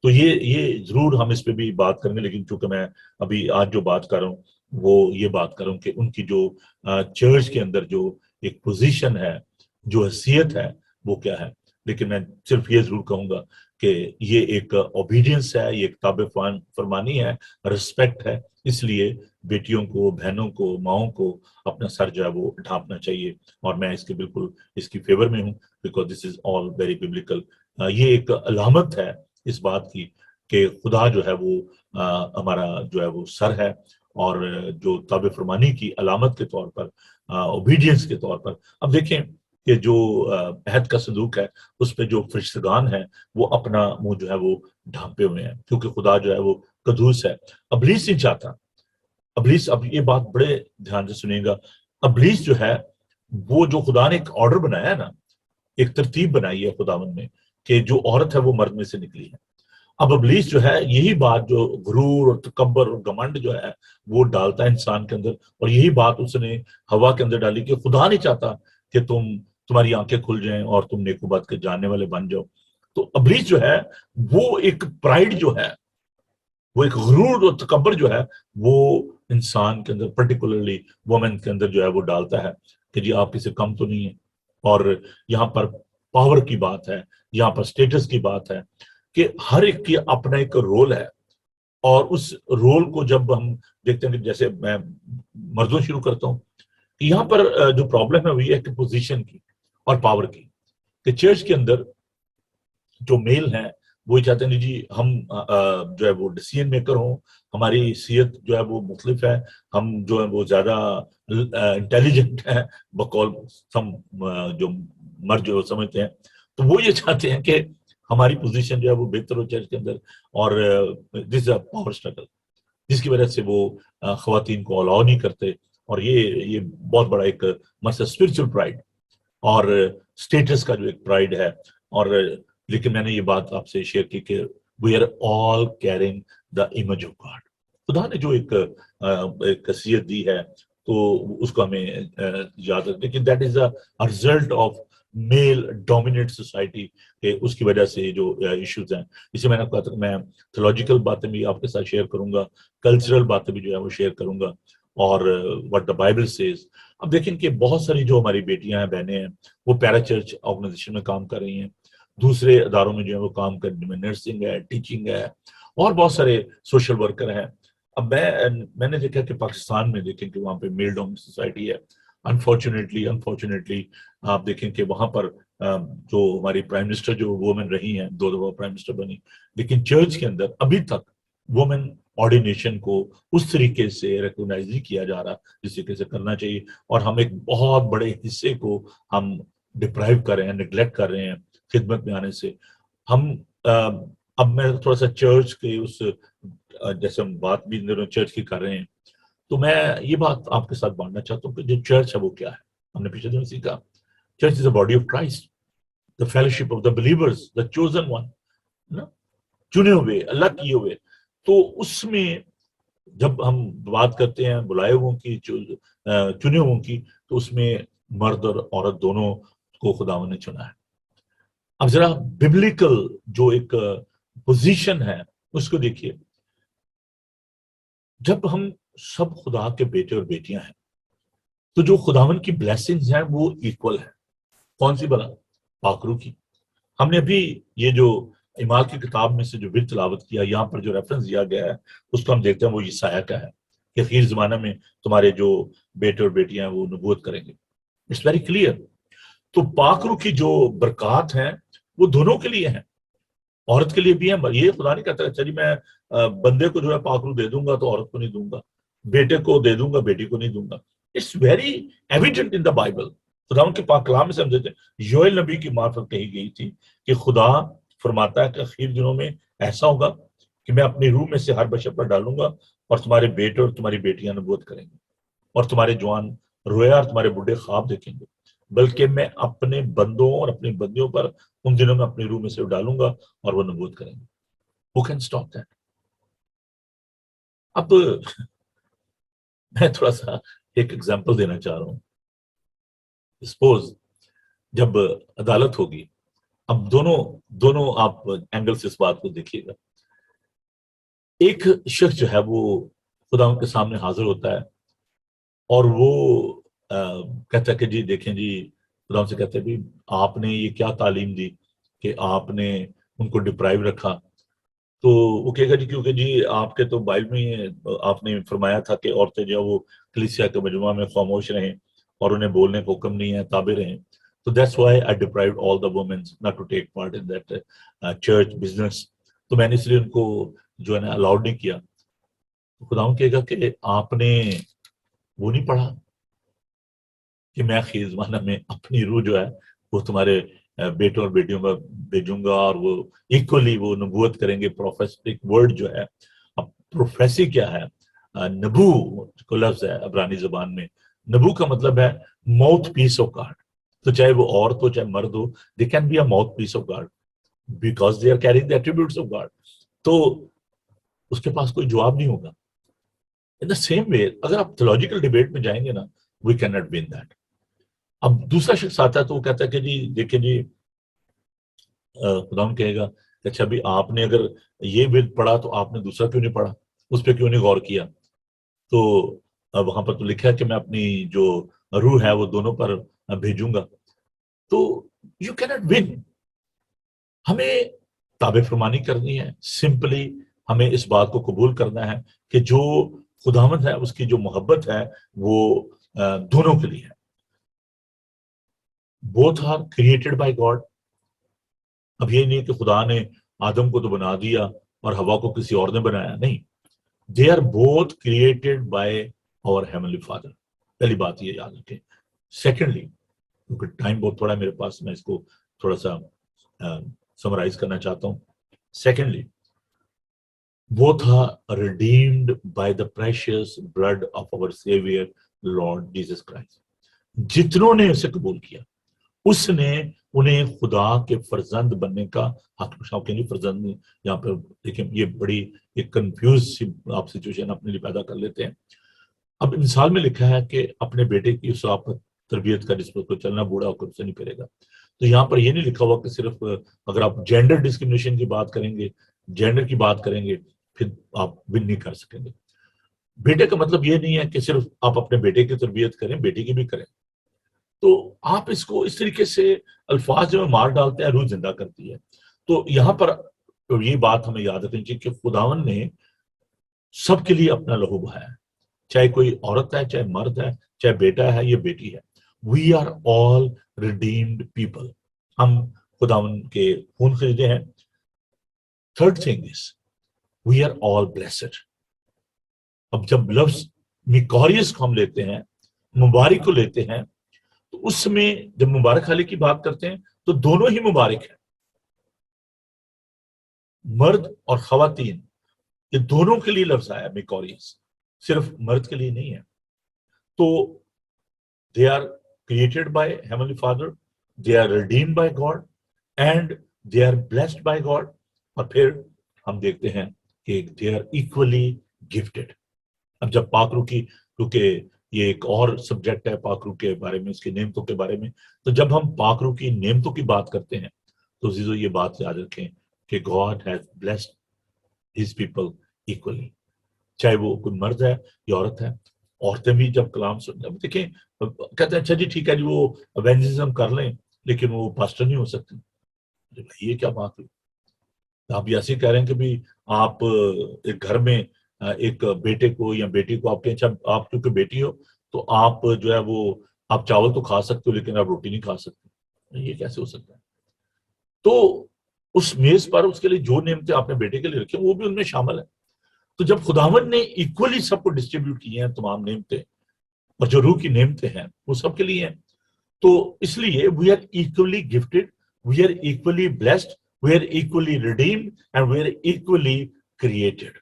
تو یہ ضرور ہم اس پہ بھی بات کریں گے, لیکن چونکہ میں ابھی آج جو بات کر رہا ہوں وہ یہ بات کروں کہ ان کی جو چرچ کے اندر جو ایک پوزیشن ہے, جو حیثیت ہے, وہ کیا ہے. لیکن میں صرف یہ ضرور کہوں گا کہ یہ ایک اوبیڈینس ہے, یہ ایک تابع فرمانی ہے, رسپیکٹ ہے. اس لیے بیٹیوں کو, بہنوں کو, ماؤں کو اپنا سر جو ہے وہ ڈھانپنا چاہیے, اور میں اس کے بالکل اس کی فیور میں ہوں, because this is all very Biblical. یہ ایک علامت ہے اس بات کی کہ خدا جو ہے وہ ہمارا جو ہے وہ سر ہے, اور جو تابع فرمانی کی علامت کے طور پر, اوبیڈینس کے طور پر. اب دیکھیں کہ جو عہد کا صندوق ہے اس پہ جو فرشتگان ہیں وہ اپنا منہ جو ہے وہ ڈھانپے ہوئے ہیں, کیونکہ خدا جو ہے وہ قدوس ہے. ابلیس نہیں چاہتا, ابلیس, اب یہ بات بڑے دھیان سے سنیں گا, ابلیس جو ہے وہ جو خدا نے ایک آرڈر بنایا ہے نا, ایک ترتیب بنائی ہے خداوند نے کہ جو عورت ہے وہ مرد میں سے نکلی ہے. اب ابلیس جو ہے یہی بات جو غرور اور تکبر اور گھمنڈ جو ہے وہ ڈالتا ہے انسان کے اندر, اور یہی بات اس نے ہوا کے اندر ڈالی کہ خدا نہیں چاہتا کہ تمہاری آنکھیں کھل جائیں اور تم نیک و بد کے جاننے والے بن جاؤ. تو ابلیس جو ہے وہ ایک پرائڈ جو ہے, وہ ایک غرور اور تکبر جو ہے وہ انسان کے اندر, پرٹیکولرلی وومن کے اندر جو ہے وہ ڈالتا ہے کہ جی آپ کسی کم تو نہیں ہیں. اور یہاں پر پاور کی بات ہے، یہاں پر اسٹیٹس کی بات ہے، کہ ہر ایک کی اپنا ایک رول ہے. اور اس رول کو جب ہم دیکھتے ہیں کہ جیسے میں مردوں شروع کرتا ہوں، کہ یہاں پر جو پرابلم ہے وہ یہ ہے کہ پوزیشن کی اور پاور کی، کہ چرچ کے اندر جو میل ہیں وہ یہ چاہتے ہیں جی ہم جو ہے وہ ڈیسیژن میکر ہوں، ہماری حیثیت جو ہے وہ مختلف ہے، ہم جو ہے وہ زیادہ انٹیلیجنٹ ہیں بقول سم جو مرد جو سمجھتے ہیں. تو وہ یہ چاہتے ہیں کہ ہماری پوزیشن جو ہے وہ بہتر ہو چرچ کے اندر، اور دس اے پاور اسٹرگل جس کی وجہ سے وہ خواتین کو الاؤ نہیں کرتے. اور یہ بہت بڑا ایک مسئلہ اسپرچل پرائڈ اور اسٹیٹس کا جو ایک پرائڈ ہے. اور لیکن میں نے یہ بات آپ سے شیئر کی کہ we are all carrying the image of God. خدا نے جو ایک حیثیت دی ہے تو اس کو ہمیں یاد رکھیں کہ that is a result of male dominate society, کہ اس کی وجہ سے جو ایشوز ہیں. اسے میں نے کہا تھا کہ میں تھیولوجیکل باتیں بھی آپ کے ساتھ شیئر کروں گا، کلچرل باتیں بھی جو ہے وہ شیئر کروں گا، اور what the Bible says. اب دیکھیں کہ بہت ساری جو ہماری بیٹیاں ہیں، بہنیں ہیں، وہ پیرا چرچ آرگنائزیشن میں کام کر رہی ہیں، دوسرے اداروں میں جو ہے وہ کام کر رہی ہیں، نرسنگ ہے، ٹیچنگ ہے، اور بہت سارے سوشل ورکر ہیں. اب میں نے دیکھا کہ پاکستان میں دیکھیں کہ وہاں پہ میل ڈومینیٹ سوسائٹی ہے. انفارچونیٹلی آپ دیکھیں کہ وہاں پر جو ہماری پرائم منسٹر جو وومن رہی ہیں، 2 دفعہ پرائم منسٹر بنی، لیکن چرچ کے اندر ابھی تک وومن آرڈینیشن کو اس طریقے سے ریکگنائز نہیں کیا جا رہا جس طریقے سے کرنا چاہیے. اور ہم ایک بہت بڑے حصے کو ہم ڈپرائیو کر رہے ہیں، نیگلیکٹ کر رہے ہیں خدمت میں آنے سے. ہم اب میں تھوڑا سا چرچ کے اس جیسے ہم بات بھی چرچ کی کر رہے ہیں، تو میں یہ بات آپ کے ساتھ بانٹنا چاہتا ہوں کہ جو چرچ ہے وہ کیا ہے. ہم نے پیچھے دنوں سیکھا church is a body of Christ, the fellowship of the believers, the chosen one, چنے ہوئے، اللہ کیے ہوئے. تو اس میں جب ہم بات کرتے ہیں بلائے ہوئوں کی، چنے ہوئوں کی، تو اس میں مرد اور عورت دونوں کو خداوند نے چنا ہے. اب ذرا ببلیکل جو ایک پوزیشن ہے اس کو دیکھیے. جب ہم سب خدا کے بیٹے اور بیٹیاں ہیں تو جو خداوند کی بلیسنگز ہیں وہ ایکول ہیں. کون سی بلا؟ پاکرو کی. ہم نے ابھی یہ جو ایمال کی کتاب میں سے جو بھی تلاوت کیا، یہاں پر جو ریفرنس دیا گیا ہے اس کو ہم دیکھتے ہیں وہ یسایہ کا ہے کہ اخیر زمانہ میں تمہارے جو بیٹے اور بیٹیاں ہیں وہ نبوت کریں گے. It's very clear. تو پاکرو کی جو برکات ہیں وہ دونوں کے لیے ہیں، عورت کے لیے بھی ہیں. یہ خدا نہیں کہتا اچھا جی میں بندے کو جو ہے پاکرو دے دوں گا تو عورت کو نہیں دوں گا، بیٹے کو دے دوں گا بیٹی کو نہیں دوں گا. It's very evident in the Bible. خدا ان کے پاک کلام میں سمجھتے ہیں، یوئیل نبی کی معرفت کہی گئی تھی کہ خدا فرماتا ہے کہ اخیر دنوں میں ایسا ہوگا کہ میں اپنی روح میں سے ہر بشر پر ڈالوں گا اور تمہارے بیٹے اور تمہاری بیٹیاں نبوت کریں گے، اور تمہارے جوان رویا اور تمہارے بوڑھے خواب دیکھیں گے، بلکہ میں اپنے بندوں اور اپنی بندیوں پر ان دنوں میں اپنی روح میں سے ڈالوں گا اور وہ نبوت کریں گے. Who can stop that؟ اب میں تھوڑا سا ایک ایگزامپل دینا چاہ رہا ہوں. سپوز جب عدالت ہوگی، اب دونوں آپ اینگل سے اس بات کو دیکھیے گا. ایک شخص جو ہے وہ خدا ان کے سامنے حاضر ہوتا ہے اور وہ کہتا ہے کہ جی دیکھیں جی، خدا ان سے کہتے ہیں بھی آپ نے یہ کیا تعلیم دی کہ آپ نے ان کو ڈپرائیو رکھا. تو وہ کہے گا جی کیونکہ جی آپ کے تو بائبل میں آپ نے فرمایا تھا کہ عورتیں جو وہ کلیسیا کے مجموعہ میں خاموش رہیں اور انہیں بولنے کا حکم نہیں ہے، تابع رہیں. تو that's why I deprived all the women not to take part in that church business. تو میں نے اس لیے ان کو جو ہے نا الاؤڈ نہیں کیا. خداوند کہے گا کہ آپ نے وہ نہیں پڑھا کہ میں آخری زمانہ میں اپنی روح جو ہے وہ تمہارے بیٹوں اور بیٹیوں پر بھیجوں گا اور وہ ایکولی وہ نبوت کریں گے. پروفیسک ورڈ جو ہے، اب پروفیسی کیا ہے؟ نبو کو لفظ ہے عبرانی زبان میں. نبو کا مطلب ہے ماؤتھ پیس آف گاڈ. تو چاہے وہ عورت ہو چاہے مرد ہو، they can be a mouthpiece of God because they are carrying the attributes of God. تو اس کے پاس کوئی جواب نہیں ہوگا. ان دا سیم وے اگر آپ تھیولوجیکل ڈیبیٹ میں جائیں گے نا، we can not won that. اب دوسرا شخص آتا ہے تو وہ کہتا ہے کہ جی دیکھیں جی، خدا کہے گا کہ اچھا بھی آپ نے اگر یہ بھی پڑھا تو آپ نے دوسرا کیوں نہیں پڑھا، اس پہ کیوں نہیں غور کیا؟ تو وہاں پر تو لکھا ہے کہ میں اپنی جو روح ہے وہ دونوں پر بھیجوں گا. تو you cannot win. ہمیں تابع فرمانی کرنی ہے. سمپلی ہمیں اس بات کو قبول کرنا ہے کہ جو خداوند ہے اس کی جو محبت ہے وہ دونوں کے لیے ہے. both are created by God. اب یہ نہیں کہ خدا نے آدم کو تو بنا دیا اور ہوا کو کسی اور نے بنایا, نہیں. they are both created by our heavenly father. پہلی بات یہ یاد رکھیں. سیکنڈلی, کیونکہ ٹائم بہت تھوڑا ہے میرے پاس, میں اس کو تھوڑا سا سمرائز کرنا چاہتا ہوں. Secondly, both are redeemed by the precious blood of our Savior Lord Jesus Christ. جتنوں نے اسے قبول کیا اس نے انہیں خدا کے فرزند بننے کا حق شاؤ کے لیے. فرزند یہاں پہ دیکھیں, یہ بڑی ایک کنفیوز آپ سچویشن اپنے لیے پیدا کر لیتے ہیں. اب مثال میں لکھا ہے کہ اپنے بیٹے کی اس آپ تربیت کا جس پر کو چلنا بوڑھا ہو کر اسے نہیں پھیرے گا. تو یہاں پر یہ نہیں لکھا ہوا کہ صرف اگر آپ جینڈر ڈسکرمنیشن کی بات کریں گے, جینڈر کی بات کریں گے, پھر آپ ون نہیں کر سکیں گے. بیٹے کا مطلب یہ نہیں ہے کہ صرف آپ اپنے بیٹے کی تربیت کریں, بیٹی کی بھی کریں. تو آپ اس کو اس طریقے سے الفاظ جو مار ڈالتے ہیں روح زندہ کرتی ہے. تو یہاں پر یہ بات ہمیں یاد رکھنی چاہیے کہ خداوند نے سب کے لیے اپنا لہو بہایا ہے, چاہے کوئی عورت ہے, چاہے مرد ہے, چاہے بیٹا ہے یا بیٹی ہے. We are all redeemed people. ہم خداوند کے خون خریدے ہیں. Third thing is we are all blessed. اب جب لفظ میکوریس کو ہم لیتے ہیں, مبارک کو لیتے ہیں, تو اس میں جب مبارک خالی کی بات کرتے ہیں تو دونوں ہی مبارک ہیں. مرد اور خواتین یہ دونوں کے لیے لفظ آیا میکوریس, صرف مرد کے لیے نہیں ہے. تو they are created by Heavenly Father, they are redeemed by God, and they are blessed by God. اور پھر ہم دیکھتے ہیں کہ they are equally gifted. اب جب پاک روح کی, کیونکہ یہ ایک اور سبجیکٹ ہے پاک روح کے بارے میں, اس کی نعمتوں کے بارے میں, تو جب ہم پاک روح کی نعمتوں کی بات کرتے ہیں تو عزیزو یہ بات یاد رکھیں کہ God has blessed his people equally. چاہے وہ کوئی مرد ہے یا عورت ہے. عورتیں بھی جب کلام سنتے ہیں, دیکھیں کہتے ہیں اچھا جی ٹھیک ہے جی وہ ایونجلزم کر لیں لیکن وہ پاسٹر نہیں ہو سکتے. یہ کیا بات ہوئی؟ آپ یہ ایسے کہہ رہے ہیں کہ بھی آپ ایک گھر میں ایک بیٹے کو یا بیٹی کو آپ کے, اچھا آپ کیونکہ بیٹی ہو تو آپ جو ہے وہ آپ چاول تو کھا سکتے ہو لیکن آپ روٹی نہیں کھا سکتے. یہ کیسے ہو سکتا ہے؟ تو اس میز پر اس کے لیے جو نعمتیں آپ نے بیٹے کے لیے رکھی وہ بھی ان میں شامل ہے. تو جب خداوند نے ایکولی سب کو ڈسٹریبیوٹ کی ہیں تمام نعمتیں, اور جو روح کی نعمتیں ہیں وہ سب کے لیے ہیں, تو اس لیے we are equally gifted, we are equally blessed, we are equally redeemed and we are equally created.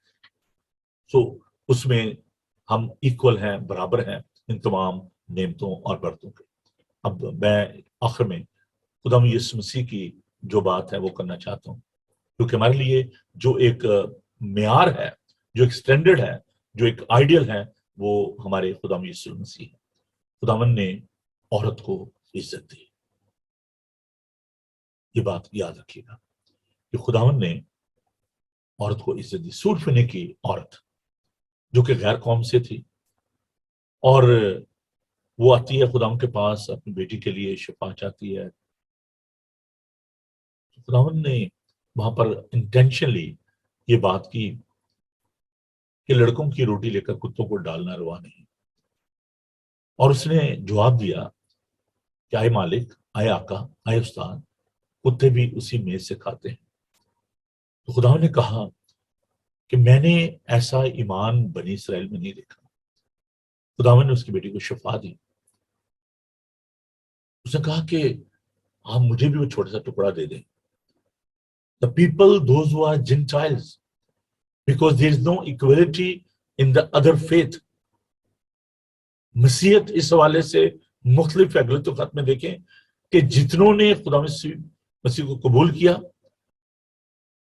So اس میں ہم ایکول ہیں, برابر ہیں ان تمام نعمتوں اور برتوں کے. اب میں آخر میں خدا یسوع مسیح کی جو بات ہے وہ کرنا چاہتا ہوں, کیونکہ ہمارے لیے جو ایک معیار ہے, جو ایک سٹینڈرڈ ہے, جو ایک آئیڈیل ہے, وہ ہمارے خدا یسوع مسیح ہے. خداوند نے عورت کو عزت دی. یہ بات یاد رکھیے گا کہ خداوند نے عورت کو عزت دی. سور فنے کی عورت جو کہ غیر قوم سے تھی, اور وہ آتی ہے خداوند کے پاس اپنی بیٹی کے لیے شفا چاہتی ہے. خداوند نے وہاں پر انٹینشنلی یہ بات کی کہ لڑکوں کی روٹی لے کر کتوں کو ڈالنا روا نہیں. اور اس نے جواب دیا کہ آئے مالک, آئے آقا, آئے استاد, کتے بھی اسی میز سے کھاتے ہیں. تو خداوند نے کہا کہ میں نے ایسا ایمان بنی اسرائیل میں نہیں دیکھا. خداوند نے اس کی بیٹی کو شفا دی. اس نے کہا کہ آپ مجھے بھی وہ چھوٹا سا ٹکڑا دے دیں. The people, those who are Gentiles, because there is no equality in the other faith. مسیحیت اس حوالے سے مختلف ہے. اگلے تو خط میں دیکھیں کہ جتنوں نے خدا مسیح کو قبول کیا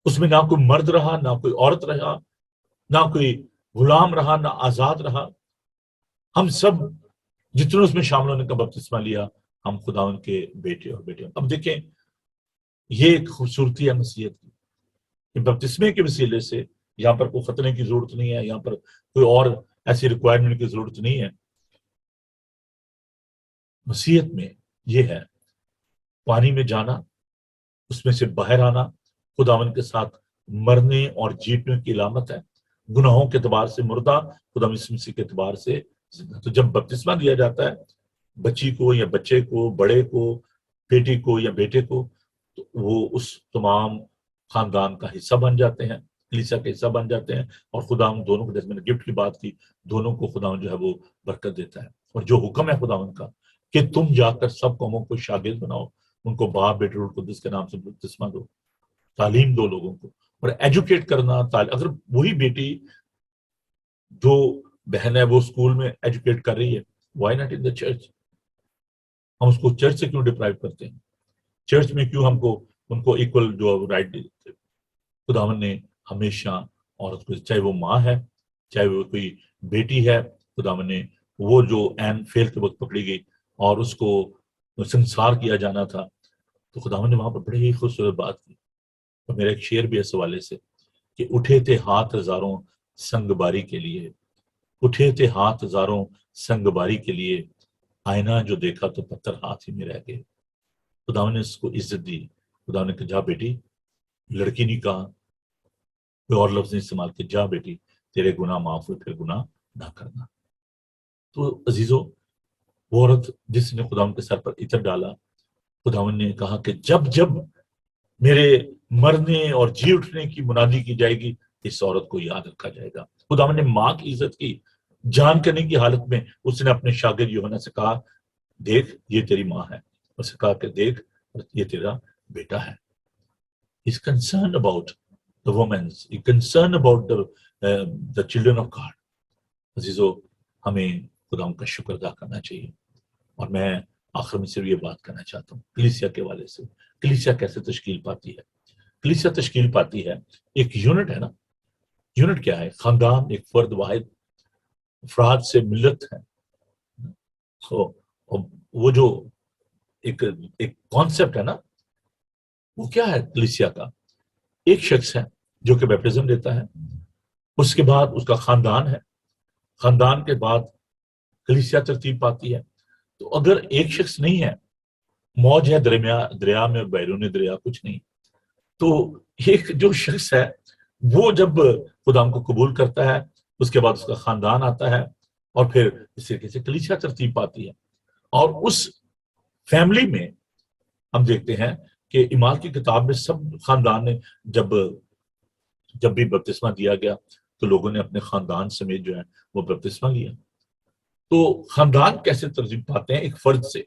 اس میں نہ کوئی مرد رہا, نہ کوئی عورت رہا, نہ کوئی غلام رہا, نہ آزاد رہا. ہم سب جتنوں اس میں شامل ہونے کا بپتسمہ لیا, ہم خداوند کے بیٹے اور بیٹے. اب دیکھیں یہ ایک خوبصورتی ہے مسیحیت کی. بپتسمے کے وسیلے سے یہاں پر کوئی ختنے کی ضرورت نہیں ہے, یہاں پر کوئی اور ایسی ریکوائرمنٹ کی ضرورت نہیں ہے. مسیحیت میں یہ ہے پانی میں جانا، اس میں سے باہر آنا خداوند کے ساتھ مرنے اور جیتنے کی علامت ہے. گناہوں کے اعتبار سے مردہ، خداوند یسوع مسیح کے اعتبار سے زندہ. تو جب بپتسمہ دیا جاتا ہے بچی کو یا بچے کو، بڑے کو، بیٹی کو یا بیٹے کو، تو وہ اس تمام خاندان کا حصہ بن جاتے ہیں، کلیسا کا حصہ بن جاتے ہیں. اور خداوند دونوں کو، جیسے میں نے گفٹ کی بات کی، دونوں کو خداوند جو ہے وہ برکت دیتا ہے. اور جو حکم ہے خداوند کا کہ تم جا کر سب قوموں کو شاگرد بناؤ، ان کو باپ بیٹے روح القدس کے نام سے بپتسمہ دو، تعلیم دو لوگوں کو، اور ایجوکیٹ کرنا. اگر وہی بیٹی جو بہن ہے وہ اسکول میں ایجوکیٹ کر رہی ہے، why not in the church? ہم اس کو چرچ سے کیوں ڈپرائیو کرتے ہیں؟ چرچ میں کیوں ہم کو ان کو ایکول جو رائٹ دیتے؟ خداوند نے ہمیشہ عورت کو، چاہے وہ ماں ہے، چاہے وہ کوئی بیٹی ہے، خداوند نے وہ جو این فیل کے وقت پکڑی گئی اور اس کو سنسار کیا جانا تھا، تو خداوند نے وہاں پر بڑی ہی خوبصورت بات کی. اور میرا ایک شعر بھی ہے اس حوالے سے کہ اٹھے تھے ہاتھ ہزاروں سنگ باری کے لیے، اٹھے تھے ہاتھ ہزاروں سنگ باری کے لیے، آئینہ جو دیکھا تو پتھر ہاتھ ہی میں رہ گئے. خداوند نے اس کو عزت دی. خداوند نے کہا جا بیٹی، لڑکی نہیں کہا، کوئی اور لفظ نہیں استعمال کیا، جا بیٹی تیرے گناہ معاف ہوئے، پھر گناہ نہ کرنا. تو عزیزو، وہ عورت جس نے خداوند کے سر پر عطر ڈالا، خداوند نے کہا کہ جب جب میرے مرنے اور جی اٹھنے کی منادی کی جائے گی، اس عورت کو یاد رکھا جائے گا. خداوند نے ماں کی عزت کی. جان کرنے کی حالت میں اس نے اپنے شاگرد یوحنا سے کہا دیکھ یہ تیری ماں ہے، اس نے کہا کہ دیکھ یہ تیرا بیٹا ہے. He's concerned about the women. He's concerned about the children of God. عزیزو، ہمیں خداوند کا شکر ادا کرنا چاہیے. اور میں آخر میں صرف یہ بات کرنا چاہتا ہوں کلیسیا کے والے سے. کلیسیا کیسے تشکیل پاتی ہے؟ کلیسیا تشکیل پاتی ہے، ایک یونٹ ہے نا. یونٹ کیا ہے؟ خاندان، ایک فرد واحد، افراد سے ملت ہے. وہ جو ایک کانسیپٹ ہے نا، وہ کیا ہے کلیسیا کا؟ ایک شخص ہے جو کہ بیپٹزم دیتا ہے، اس کے بعد اس کا خاندان ہے، خاندان کے بعد کلیسیا ترتیب پاتی ہے. تو اگر ایک شخص نہیں ہے، موج ہے دریا میں، بیرون دریا کچھ نہیں، تو ایک جو شخص ہے وہ جب خدا کو قبول کرتا ہے، اس کے بعد اس کا خاندان آتا ہے، اور پھر اس طریقے سے کلیسیا ترتیب پاتی ہے. اور اس فیملی میں ہم دیکھتے ہیں کہ اعمال کی کتاب میں سب خاندان نے جب بھی بپتسمہ دیا گیا تو لوگوں نے اپنے خاندان سمیت جو ہے وہ بپتسمہ لیا. تو خاندان کیسے ترتیب پاتے ہیں؟ ایک فرد سے،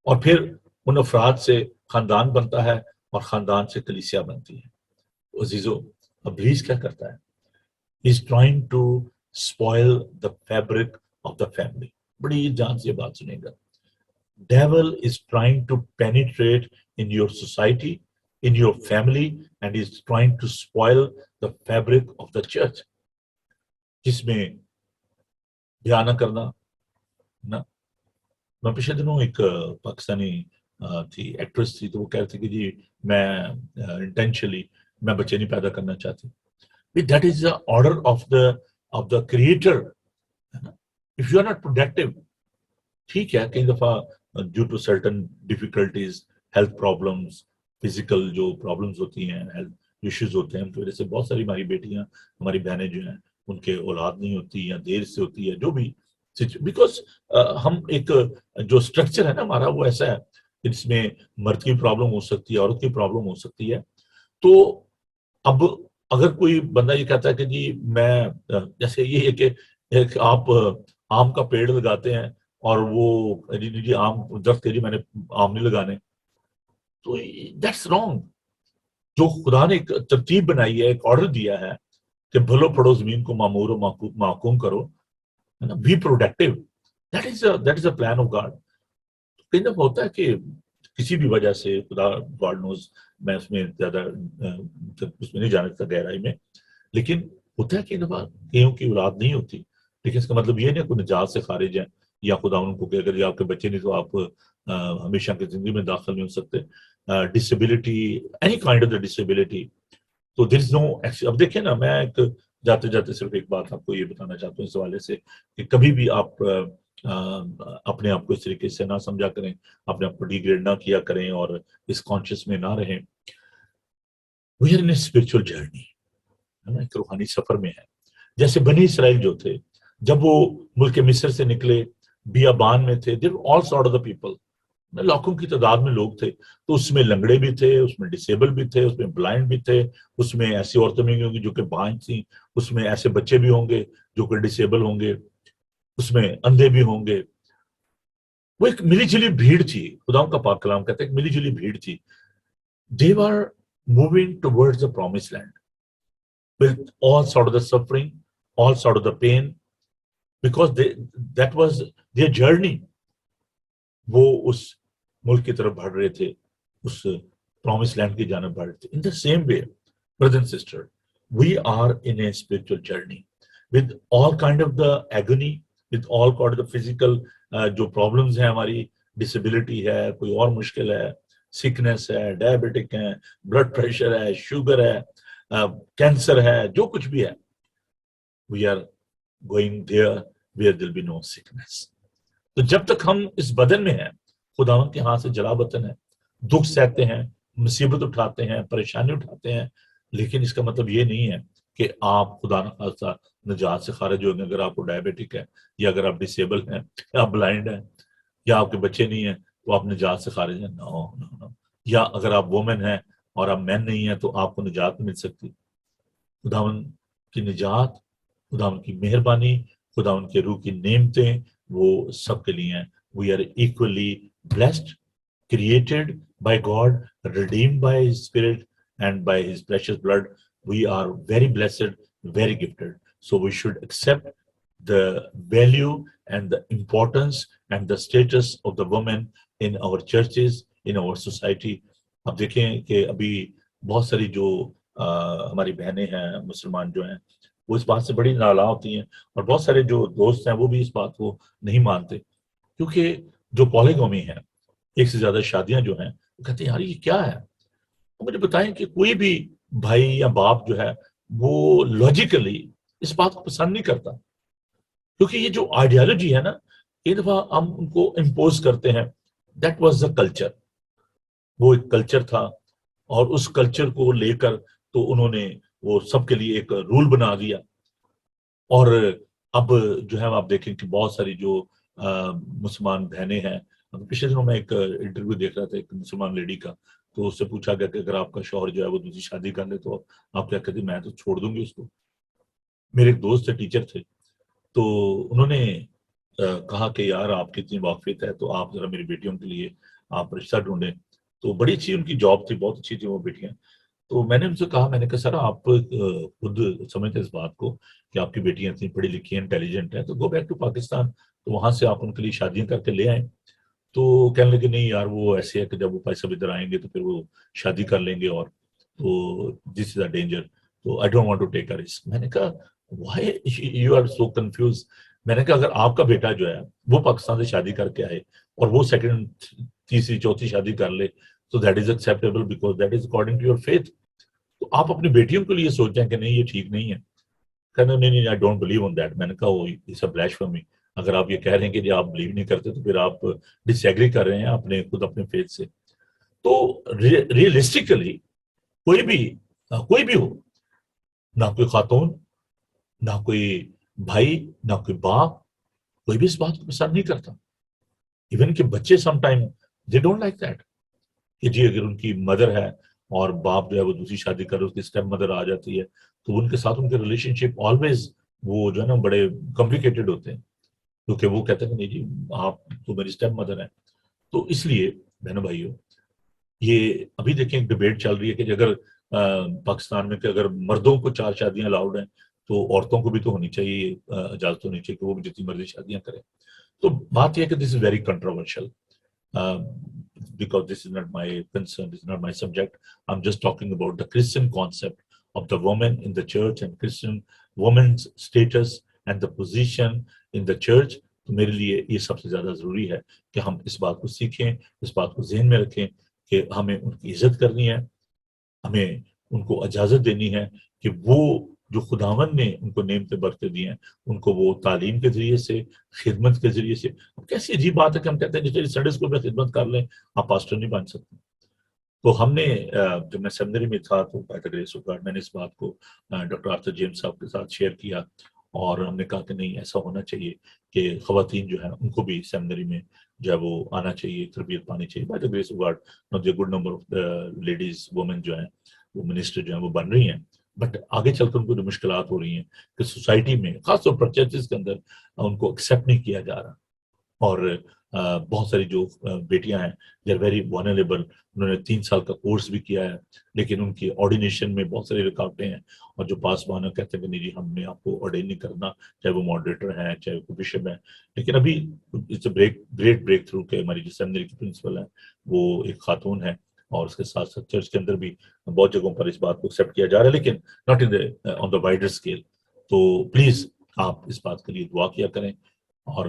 اور پھر ان افراد سے خاندان بنتا ہے، اور خاندان سے کلیسیا بنتی ہے. عزیزو، ابلیس کیا کرتا ہے؟ He is trying to spoil the fabric of the family. بڑی جان سے یہ بات سنیں گا. Devil is trying to penetrate in your society, in your family, and is trying to spoil the fabric of the church. جس میں بیان نہ کرنا نا. میں پچھلے دنوں ایک پاکستانی تھی، ایکٹریس تھی، تو وہ کہہ رہے تھے کہ جی میں انٹینشنلی میں بچے نہیں پیدا کرنا چاہتی. That is the order of the creator. If you are not productive، ٹھیک ہے کئی دفعہ due to certain difficulties, health problems, physical جو پرابلمس ہوتی ہیں، ہیلتھ ایشوز ہوتے ہیں، ان کی وجہ سے بہت ساری ہماری بیٹیاں، ہماری بہنیں جو ہیں ان کے اولاد نہیں ہوتی، یا دیر سے ہوتی ہے، جو بھی. بیکاز ہم ایک جو اسٹرکچر ہے نا ہمارا، وہ ایسا ہے کہ جس میں مرد کی پرابلم ہو سکتی ہے، عورت کی پرابلم ہو سکتی ہے. تو اب اگر کوئی بندہ یہ کہتا ہے کہ جی میں، جیسے یہ ہے کہ آپ آم کا پیڑ لگاتے ہیں اور وہ جی آم درخت کے جی میں نے آم نہیں لگانے، تو دیٹس رانگ. جو خدا نے ایک ترتیب بنائی ہے، ایک آرڈر دیا ہے کہ بھلو پڑھو، زمین کو معمور و محکوم کرو، be productive. That is a plan of God. کئی دفعہ ہوتا ہے کہ کسی بھی وجہ سے، خدا گاڈ نوز، میں اس میں زیادہ اس میں نہیں جانا چاہتا گہرائی میں، لیکن ہوتا ہے کہ دفعہ کئیوں کی اولاد نہیں ہوتی، لیکن اس کا مطلب یہ نہیں کوئی نجات سے خارج ہے، یا خدا ان کو کہ اگر آپ کے بچے نہیں تو آپ ہمیشہ کی زندگی میں داخل نہیں ہو سکتے. Disability, any kind of the disability. تو دیر از نو. اب دیکھیں نا، میں ایک جاتے جاتے صرف ایک بات آپ کو یہ بتانا چاہتا ہوں اس حوالے سے کہ کبھی بھی آپ اپنے آپ کو اس طریقے سے نہ سمجھا کریں, اپنے آپ کو ڈیگریڈ نہ کیا کریں اور اس کانشیس میں نہ رہیں. We are in spiritual journey, ہے نا, ایک روحانی سفر میں ہے. جیسے بنی اسرائیل جو تھے, جب وہ ملک مصر سے نکلے, بیابان میں تھے, there all sort of the people, لاکھوں کی تعداد میں لوگ تھے. تو اس میں لنگڑے بھی تھے, اس میں ڈسیبل بھی تھے, اس میں بلائنڈ بھی تھے, اس میں ایسی عورتیں بھی ہوں گی جو کہ بانج تھیں, اس میں ایسے بچے بھی ہوں گے جو کہ ڈسیبل ہوں گے, اس میں اندھے بھی ہوں گے. وہ ایک ملی جلی بھیڑ تھی. خدا کا پاک کلام کہتا ہے ایک ملی جلی بھیڑ تھی. They were moving towards the promised land with all sort of the suffering, all sort of the pain, because that was their journey. وہ اس ملک کی طرف بڑھ رہے تھے, اس promised land کی جانب بڑھ رہے تھے. In the same way, brothers and sisters, we are in a spiritual journey with all kind of the agony, with all kind of the physical جو problems ہیں, ہماری disability ہے, کوئی اور مشکل ہے, سکنس ہے, ڈائبٹک ہے, بلڈ پریشر ہے, شوگر ہے, کینسر ہے, جو کچھ بھی ہے, we are going there where there will be no sickness. تو جب تک ہم اس بدن میں ہیں, خداوند کے ہاتھ سے جلا وطن ہے, دکھ سہتے ہیں, مصیبت اٹھاتے ہیں, پریشانی اٹھاتے ہیں, لیکن اس کا مطلب یہ نہیں ہے کہ آپ خدا نخواستہ نجات سے خارج ہوں گے. اگر آپ کو ڈائبٹک ہے, یا اگر آپ ڈسیبل ہیں, یا آپ بلائنڈ ہیں, یا آپ کے بچے نہیں ہیں, تو آپ نجات سے خارج ہیں. نو. یا اگر آپ وومن ہیں اور آپ مین نہیں ہیں, تو آپ کو نجات مل سکتی. خداوند کی نجات, خداوند کی مہربانی, خداوند کے روح کی نعمتیں وہ سب کے لیے ہیں. We are equally blessed, created by God, redeemed by His Spirit and by His precious blood. We are very blessed, very gifted. So we should accept the value and the importance and the status of the woman in our churches, in our society. اب دیکھیں کہ ابھی بہت ساری جو ہماری بہنیں ہیں مسلمان جو ہیں, وہ اس بات سے بڑی نالاں ہوتی ہیں, اور بہت سارے جو دوست ہیں وہ بھی اس بات کو نہیں مانتے, کیونکہ جو پولیگامی ہیں, ایک سے زیادہ شادیاں جو ہیں, وہ کہتے ہیں یار یہ کیا ہے. مجھے بتائیں کہ کوئی بھی بھائی یا باپ جو ہے وہ لاجیکلی اس بات کو پسند نہیں کرتا, کیونکہ یہ جو آئیڈیالوجی ہے نا, ایک دفعہ ہم ان کو امپوز کرتے ہیں. دیٹ واز دا کلچر, وہ ایک کلچر تھا, اور اس کلچر کو لے کر تو انہوں نے وہ سب کے لیے ایک رول بنا دیا. اور اب جو ہے آپ دیکھیں کہ بہت ساری جو مسلمان بہنیں ہیں, پچھلے دنوں میں ایک انٹرویو دیکھ رہا تھا ایک مسلمان لیڈی کا, تو اس سے پوچھا گیا کہ اگر آپ کا شوہر جو ہے وہ دوسری شادی کر لے تو آپ کیا کہتے ہیں. میں تو چھوڑ دوں گی اس کو. میرے ایک دوست تھے, ٹیچر تھے, تو انہوں نے کہا کہ یار آپ کی اتنی واقفیت ہے تو آپ ذرا میری بیٹیوں کے لیے آپ رشتہ ڈھونڈیں. تو بڑی اچھی ان کی جاب تھی, بہت اچھی تھی وہ بیٹیاں. تو میں نے ان سے کہا, میں نے کہا سر آپ خود سمجھتے اس بات کو کہ آپ کی بیٹیاں اتنی پڑھی لکھی ہیں, انٹیلیجنٹ ہیں, تو گو بیک ٹو پاکستان, تو وہاں سے آپ ان کے لیے شادیاں کر کے لے آئیں. تو کہنے لگے نہیں یار وہ ایسے ہے کہ جب وہ پیسہ ادھر آئیں گے تو پھر وہ شادی کر لیں گے, اور تو دس از اے ڈینجر, تو I don't want to take a risk. میں نے کہا why you are so confused. میں نے کہا اگر آپ کا بیٹا جو ہے وہ پاکستان سے شادی کر کے آئے اور وہ سیکنڈ تیسری چوتھی شادی کر لے, تو that is acceptable because that is according to your faith. تو آپ اپنی بیٹیوں کے لیے سوچیں کہ نہیں یہ ٹھیک نہیں ہے. کہنا نہیں, I don't believe on that. میں نے کہا وہ اٹس اے بلیسفیمی. اگر آپ یہ کہہ رہے ہیں کہ آپ بلیو نہیں کرتے تو پھر آپ ڈس ایگری کر رہے ہیں اپنے خود اپنے فیتھ سے. تو ریئلسٹیکلی کوئی بھی ہو, نہ کوئی خاتون, نہ کوئی بھائی, نہ کوئی باپ, کوئی بھی اس بات کو پسند نہیں کرتا. ایون کہ بچے some time they don't like that کہ جی اگر ان کی مدر ہے اور باپ جو ہے وہ دوسری شادی کر, اس کی اسٹیپ مدر آ جاتی ہے, تو ان کے ساتھ ان کے ریلیشن شپ آلویز وہ جو ہے نا بڑے کمپلیکیٹڈ ہوتے ہیں, کیونکہ وہ کہتے ہیں کہ نہیں جی آپ تو میری اسٹیپ مدر ہیں. تو اس لیے بہنوں بھائیوں, یہ ابھی دیکھیں ایک ڈبیٹ چل رہی ہے کہ اگر پاکستان میں کہ اگر مردوں کو 4 شادیاں الاؤڈ ہیں تو عورتوں کو بھی تو ہونی چاہیے, اجازت ہونی چاہیے کہ وہ بھی جتنی مرضی شادیاں کریں. تو بات یہ ہے کہ this is very controversial, because this is not my concern, this is not my subject. I'm just talking about the Christian concept of the woman in the church and Christian woman's status and the position in the church. تو میرے لیے یہ سب سے زیادہ ضروری ہے کہ ہم اس بات کو سیکھیں, اس بات کو ذہن میں رکھیں کہ ہمیں ان کی عزت کرنی ہے, ہمیں ان کو اجازت دینی ہے کہ وہ جو خداوند نے ان کو نعمتیں برکتیں دی ہیں ان کو وہ تعلیم کے ذریعے سے، خدمت کے ذریعے سے. کیسی عجیب بات ہے کہ ہم کہتے ہیں کہ سنڈے اسکول میں خدمت کر لیں آپ پاسٹر نہیں بن سکتے. تو ہم نے جب میں سیمنری میں تھا تو by the grace of God میں نے اس بات کو ڈاکٹر آرتھر جیمس صاحب کے ساتھ شیئر کیا، اور ہم نے کہا کہ نہیں ایسا ہونا چاہیے کہ خواتین جو ہیں ان کو بھی سیمنری میں جو ہے وہ آنا چاہیے، تربیت پانی چاہیے. By the grace of God good number of ladies women جو ہیں وہ منسٹر جو ہیں وہ بن رہی ہیں. بٹ آگے چل کر ان کو جو مشکلات ہو رہی ہیں کہ سوسائٹی میں خاص طور پر چرچز کے اندر ان کو ایکسیپٹ نہیں کیا جا رہا. اور بہت ساری جو بیٹیاں ہیں دے آر ویری وانریبل، انہوں نے 3 سال کا کورس بھی کیا ہے لیکن ان کی آرڈینیشن میں بہت ساری رکاوٹیں ہیں، اور جو پاسبان کہتے ہیں کہ نہیں جی ہم نے آپ کو آرڈین نہیں کرنا، چاہے وہ ماڈریٹر ہیں چاہے وہ بشپ ہیں. لیکن ابھی it's a great breakthrough کہ ہماری جو سیمنری کی پرنسپل ہیں وہ ایک خاتون ہے، اور اس کے ساتھ ساتھ چرچ کے اندر بھی بہت جگہوں پر اس بات کو ایکسیپٹ کیا جا رہا ہے، لیکن not on the wider scale. تو پلیز آپ اس بات کے لیے دعا کیا کریں، اور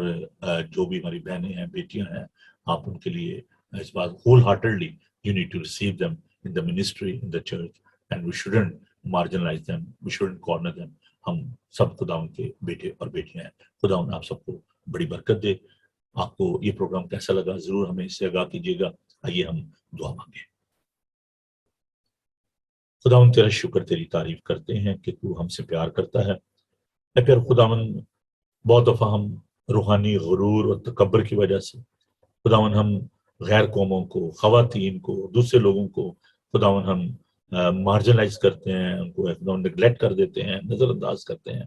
جو بھی ہماری بہنیں ہیں بیٹیاں ہیں آپ ان کے لیے اس بات wholeheartedly you need to receive them in the ministry in the church, and we shouldn't marginalize them, we shouldn't corner them. ہم سب خداوند کے بیٹے اور بیٹیاں ہیں. خداوند آپ سب کو بڑی برکت دے. آپ کو یہ پروگرام کیسا لگا ضرور ہمیں اس سے آگاہ کیجیے گا. آئیے ہم دعا مانگیں. خداوند تیرا شکر تیری تعریف کرتے ہیں کہ تو ہم سے پیار کرتا ہے. اے پیار خداوند، بہت دفعہ ہم روحانی غرور اور تکبر کی وجہ سے خداوند ہم غیر قوموں کو، خواتین کو، دوسرے لوگوں کو خداوند ہم مارجنلائز کرتے ہیں، ان کو خداوند نگلیکٹ کر دیتے ہیں، نظر انداز کرتے ہیں.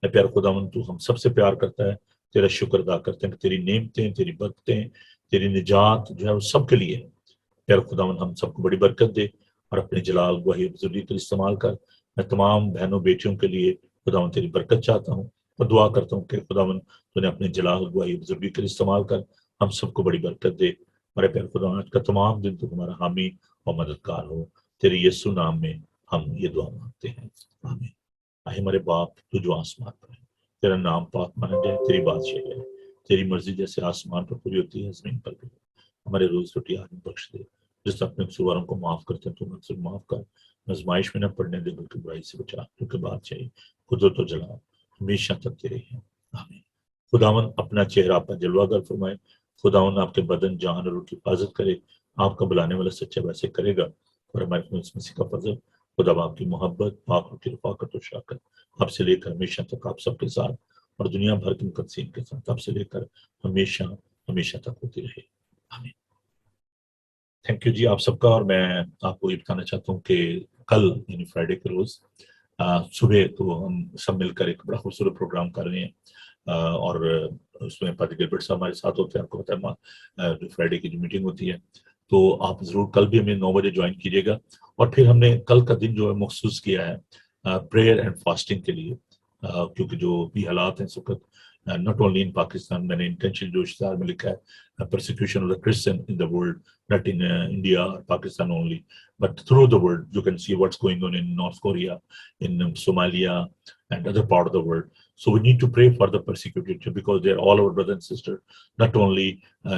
اے پیار خداوند تو ہم سب سے پیار کرتا ہے. تیرا شکر ادا کرتے ہیں کہ تیری نعمتیں، تیری برکتیں، تیری نجات جو ہے وہ سب کے لیے ہے. پیار خداوند ہم سب کو بڑی برکت دے، اور اپنے جلال گواہی بزرگی کو استعمال کر. میں تمام بہنوں بیٹیوں کے لیے خداوند تیری برکت چاہتا ہوں، اور دعا کرتا ہوں کہ خداوند تو نے اپنے جلال گواہی بزرگی کے استعمال کر ہم سب کو بڑی برکت دے. ہمارے پیار خداوند آج کا تمام دن تو ہمارا حامی اور مددگار ہو. تیرے یسوع نام میں ہم یہ دعا مانگتے ہیں، آمین. اے ہمارے باپ تو جو آسمان پر ہے، تیرا نام پاک مانا جائے، تیری بادشاہی ہے، تیری مرضی جیسے آسمان پر پوری ہوتی ہے زمین پر بھی. ہمارے روز روٹی آج بخش دے، جس اپنے قصورواروں کو معاف کرتے ہیں تو ہم سے معاف کر. آزمائش میں نہ پڑنے دے بلکہ برائی سے بچا، کیونکہ بادشاہی قدرت و جلال ہمیشہ تک تیرے ہیں، آمین. خداوند اپنا چہرہ آپ کا جلوہ گر فرمائے. خداوند آپ کے بدن جان اور روح کی حفاظت کرے. آپ کا بلانے والا سچا ویسے کرے گا. اور ہمارے مسیح کا فضل، خدا آپ کی محبت، پاک روح کی رفاقت و شراکت آپ سے لے کر ہمیشہ تک آپ سب کے ساتھ، اور دنیا بھر کے مقدسین کے ساتھ آپ سے لے کر ہمیشہ ہمیشہ تک ہوتی رہے، آمین. تھینک یو جی آپ سب کا. اور میں آپ کو یہ بتانا چاہتا ہوں کہ کل یعنی فرائیڈے کے روز صبح تو ہم سب مل کر ایک بڑا خوبصورت پروگرام کر رہے ہیں، اور اس میں پادری گلبرٹ صاحب ہمارے ساتھ ہوتے ہیں. آپ کو پتہ ہے جو فرائیڈے کی جو میٹنگ ہوتی ہے، تو آپ ضرور کل بھی ہمیں 9 بجے جوائن کیجیے گا. اور پھر ہم نے کل کا دن جو ہے مخصوص کیا ہے پریئر اینڈ فاسٹنگ کے لیے، کیونکہ جو بھی حالات ہیں اس وقت not only in Pakistan، میں نے انٹینشن جو اشتہار میں لکھا ہے persecution of the Christian in the world, not in India or Pakistan only, but through the world. You can see what's going on in North Korea, in Somalia and other part of the world. So we need to pray for the persecuted, because they're all our brothers and sisters, not only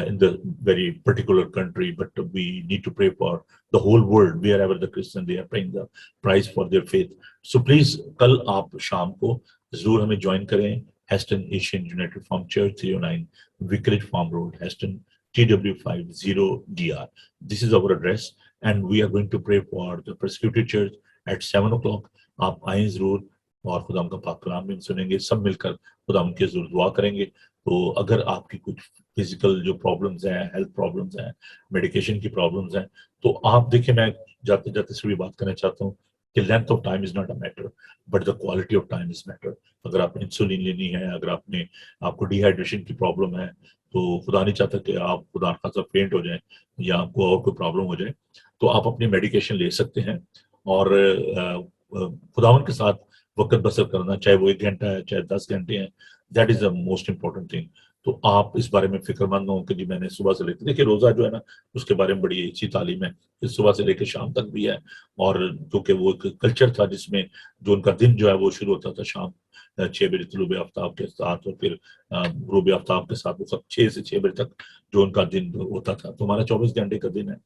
in the very particular country, but we need to pray for the whole world. Wherever the Christian, they are paying the price for their faith. So please کل آپ شام کو ضرور ہمیں join کریں. Heston Asian United Farm Church, 309 Vicarage Farm Road, Heston, TW50DR. This is our address, and we are going to pray for the persecuted church at 7 o'clock. آپ آئیں ضرور، اور خدا ہم کا پاک کلام بھی سنیں گے، سب مل کر خدا ہم کے ضرور دعا کریں گے. تو اگر آپ کی کچھ فزیکل جو پرابلمز ہیں، ہیلتھ پرابلمز ہیں، میڈیکیشن کی پرابلمز ہیں، تو آپ دیکھیں، میں جاتے جاتے سے بھی بات کرنا چاہتا ہوں کہ length of time is not a matter, but the quality of time is matter. اگر آپ نے انسولین لینی ہے، اگر آپ کو ڈی ہائیڈریشن کی پرابلم ہے، تو خدا نہیں چاہتا کہ آپ خدا نخواستہ فینٹ ہو جائیں یا آپ کو اور کوئی پرابلم ہو جائے، تو آپ اپنی میڈیکیشن لے سکتے ہیں اور خداوند کے ساتھ وقت بسر کرنا، چاہے وہ 1 گھنٹہ ہے چاہے 10 گھنٹے ہیں. That is the most important thing. تو آپ اس بارے میں فکر مند ہوں کہ جی میں نے صبح سے لے کے دیکھیے روزہ جو ہے نا اس کے بارے میں بڑی اچھی تعلیم ہے کہ صبح سے لے کے شام تک بھی ہے. اور کیونکہ وہ ایک کلچر تھا جس میں جو ان کا دن جو ہے وہ شروع ہوتا تھا شام 6 بجے طلوع آفتاب کے ساتھ، اور پھر غروب آفتاب کے ساتھ، وہ سب 6 سے 6 بجے تک جو ان کا دن ہوتا تھا. تو ہمارا 24 گھنٹے کا دن ہے،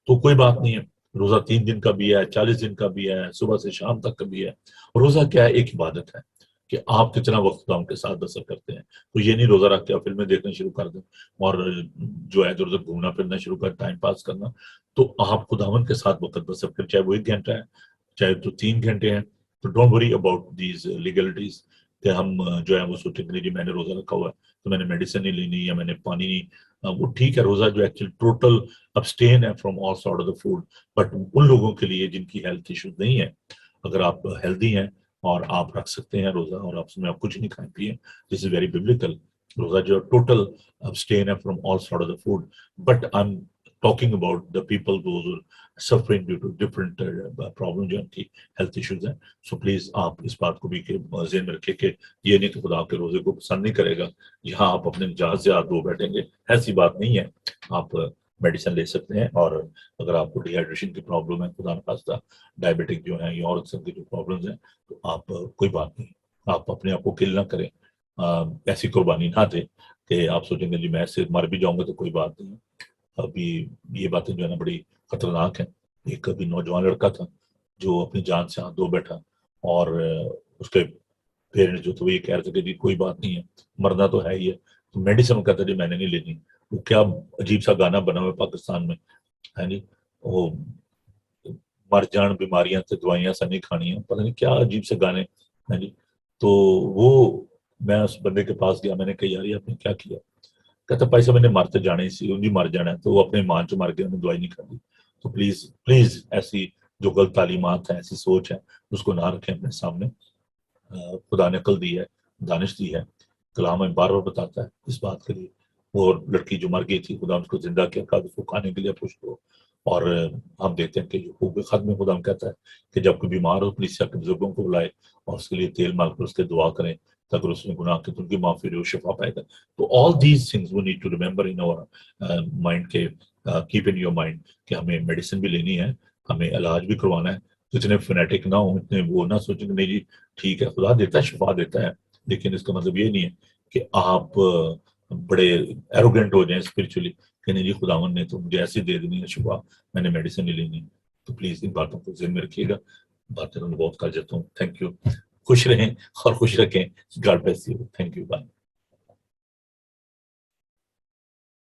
تو کوئی بات نہیں ہے. روزہ 3 دن کا بھی ہے، 40 دن کا بھی ہے، صبح سے شام تک کا بھی ہے. روزہ کیا ہے؟ ایک عبادت ہے کہ آپ کتنا وقت خدا کے ساتھ بسر کرتے ہیں. تو یہ نہیں روزہ رکھ کے آپ فلمیں دیکھنا شروع کر دیں اور جو ہے ادھر ادھر گھومنا پھرنا شروع کر، ٹائم پاس کرنا. تو آپ خداوند کے ساتھ وقت بسر کریں، چاہے وہ 1 گھنٹہ ہے چاہے تو 3 گھنٹے ہیں. تو ڈونٹ وری اباؤٹ دیز لیگلٹیز کہ ہم جو ہے وہ سوچیں کہ جی میں نے روزہ رکھا ہوا ہے تو میں نے میڈیسن نہیں لینی یا میں نے پانی نہیں. وہ ٹھیک ہے، روزہ جو ایکچولی ٹوٹل ابسٹین ہے from all sort of the food, but in لوگوں کے لیے جن کی ہیلتھ ایشوز نہیں ہے، اگر آپ ہیلدی ہیں اور آپ رکھ سکتے ہیں روزہ اور آپ میں آپ کچھ نہیں کھائیں پیئیں، دس از ویری ببلیکل. روزہ جو ٹوٹل ابسٹین ہے from all sort of the food. But I am talking about the people those suffering due to different problem جو ان کی ہیلتھ ایشوز ہیں. سو پلیز آپ اس بات کو بھی ذہن میں رکھیں کہ یہ نہیں کہ خدا آپ کے روزے کو پسند نہیں کرے گا، یہاں آپ اپنے مزاج سے ہاتھ دھو بیٹھیں گے، ایسی بات نہیں ہے. آپ میڈیسن لے سکتے ہیں، اور اگر آپ کو ڈی ہائیڈریشن کی پرابلم ہے، خدا نخواستہ ڈائبٹک جو ہیں یا اور قسم کی جو پرابلمز ہیں، تو آپ کوئی بات نہیں، آپ اپنے آپ کو کل نہ کریں، ایسی قربانی نہ دیں کہ آپ سوچیں گے جی میں ایسے مر بھی جاؤں گا تو کوئی بات نہیں. ابھی یہ باتیں جو ہے نا بڑی خطرناک ہیں. ایک ابھی نوجوان لڑکا تھا جو اپنی جان سے ہاتھ دھو بیٹھا، اور اس کے پیرنٹس جو تھے وہ یہ کہہ رہے تھے کہ جی کوئی بات نہیں ہے، مرنا تو ہے ہی ہے. تو میڈیسن کہتا جی میں نے نہیں لینی. وہ کیا عجیب سا گانا بنا ہوا ہے پاکستان میں ہے جی، وہ مر جان بیماریاں سے دوائیاں سا نہیں کھانی ہیں، پتہ نہیں کیا عجیب سے گانے ہیں جی. تو وہ میں اس بندے کے پاس گیا، میں نے کہا یار یہ آپ نے کیا کیا؟ کہتا پیسہ میں نے مرتے جانے سی انجی مر جانا ہے. تو وہ اپنے مان سے مر گیا، انہوں نے دوائی نہیں کھا دی. تو پلیز پلیز ایسی جو غلط تعلیمات ہیں، ایسی سوچ ہے، اس کو نہ رکھیں اپنے سامنے. خدا نے عقل دی ہے، دانش دی ہے، کلام میں بار بار بتاتا ہے اس بات کے لیے. وہ لڑکی جو مر گئی تھی، خدا اس کو زندہ کیا، کہا اس کو کھانے کے لیے پوچھ دو. اور ہم دیکھتے ہیں کہ جو حقوق خط میں خدا کہتا ہے کہ جب کوئی بیمار ہو کلیسیا کے بزرگوں کو بلائے اور اس کے لیے تیل مال کر اس کے دعا کریں تاکہ اس میں گناہ کی ان کی معافی ہو، شفا پائے گا. تو all these things we need to remember in our mind کے کیپ ان یور مائنڈ کہ ہمیں میڈیسن بھی لینی ہے، ہمیں علاج بھی کروانا ہے. تو اتنے فنیٹک نہ ہوں، اتنے وہ نہ سوچیں کہ نہیں جی ٹھیک ہے خدا دیتا ہے، شفا دیتا ہے، لیکن اس کا مطلب یہ نہیں ہے کہ آپ بڑے ایروگنٹ ہو جائیں اسپرچولی کہ نہیں جی خداوند نے تو مجھے ایسی دے دینی ہے شفا، میں نے میڈیسن نہیں لینی. تو پلیز ان باتوں کو ذہن میں رکھیے گا. باتیں میں بہت کر جاتا ہوں. Thank you. خوش رہیں اور خوش رکھیں. God bless you. Thank you. Bye.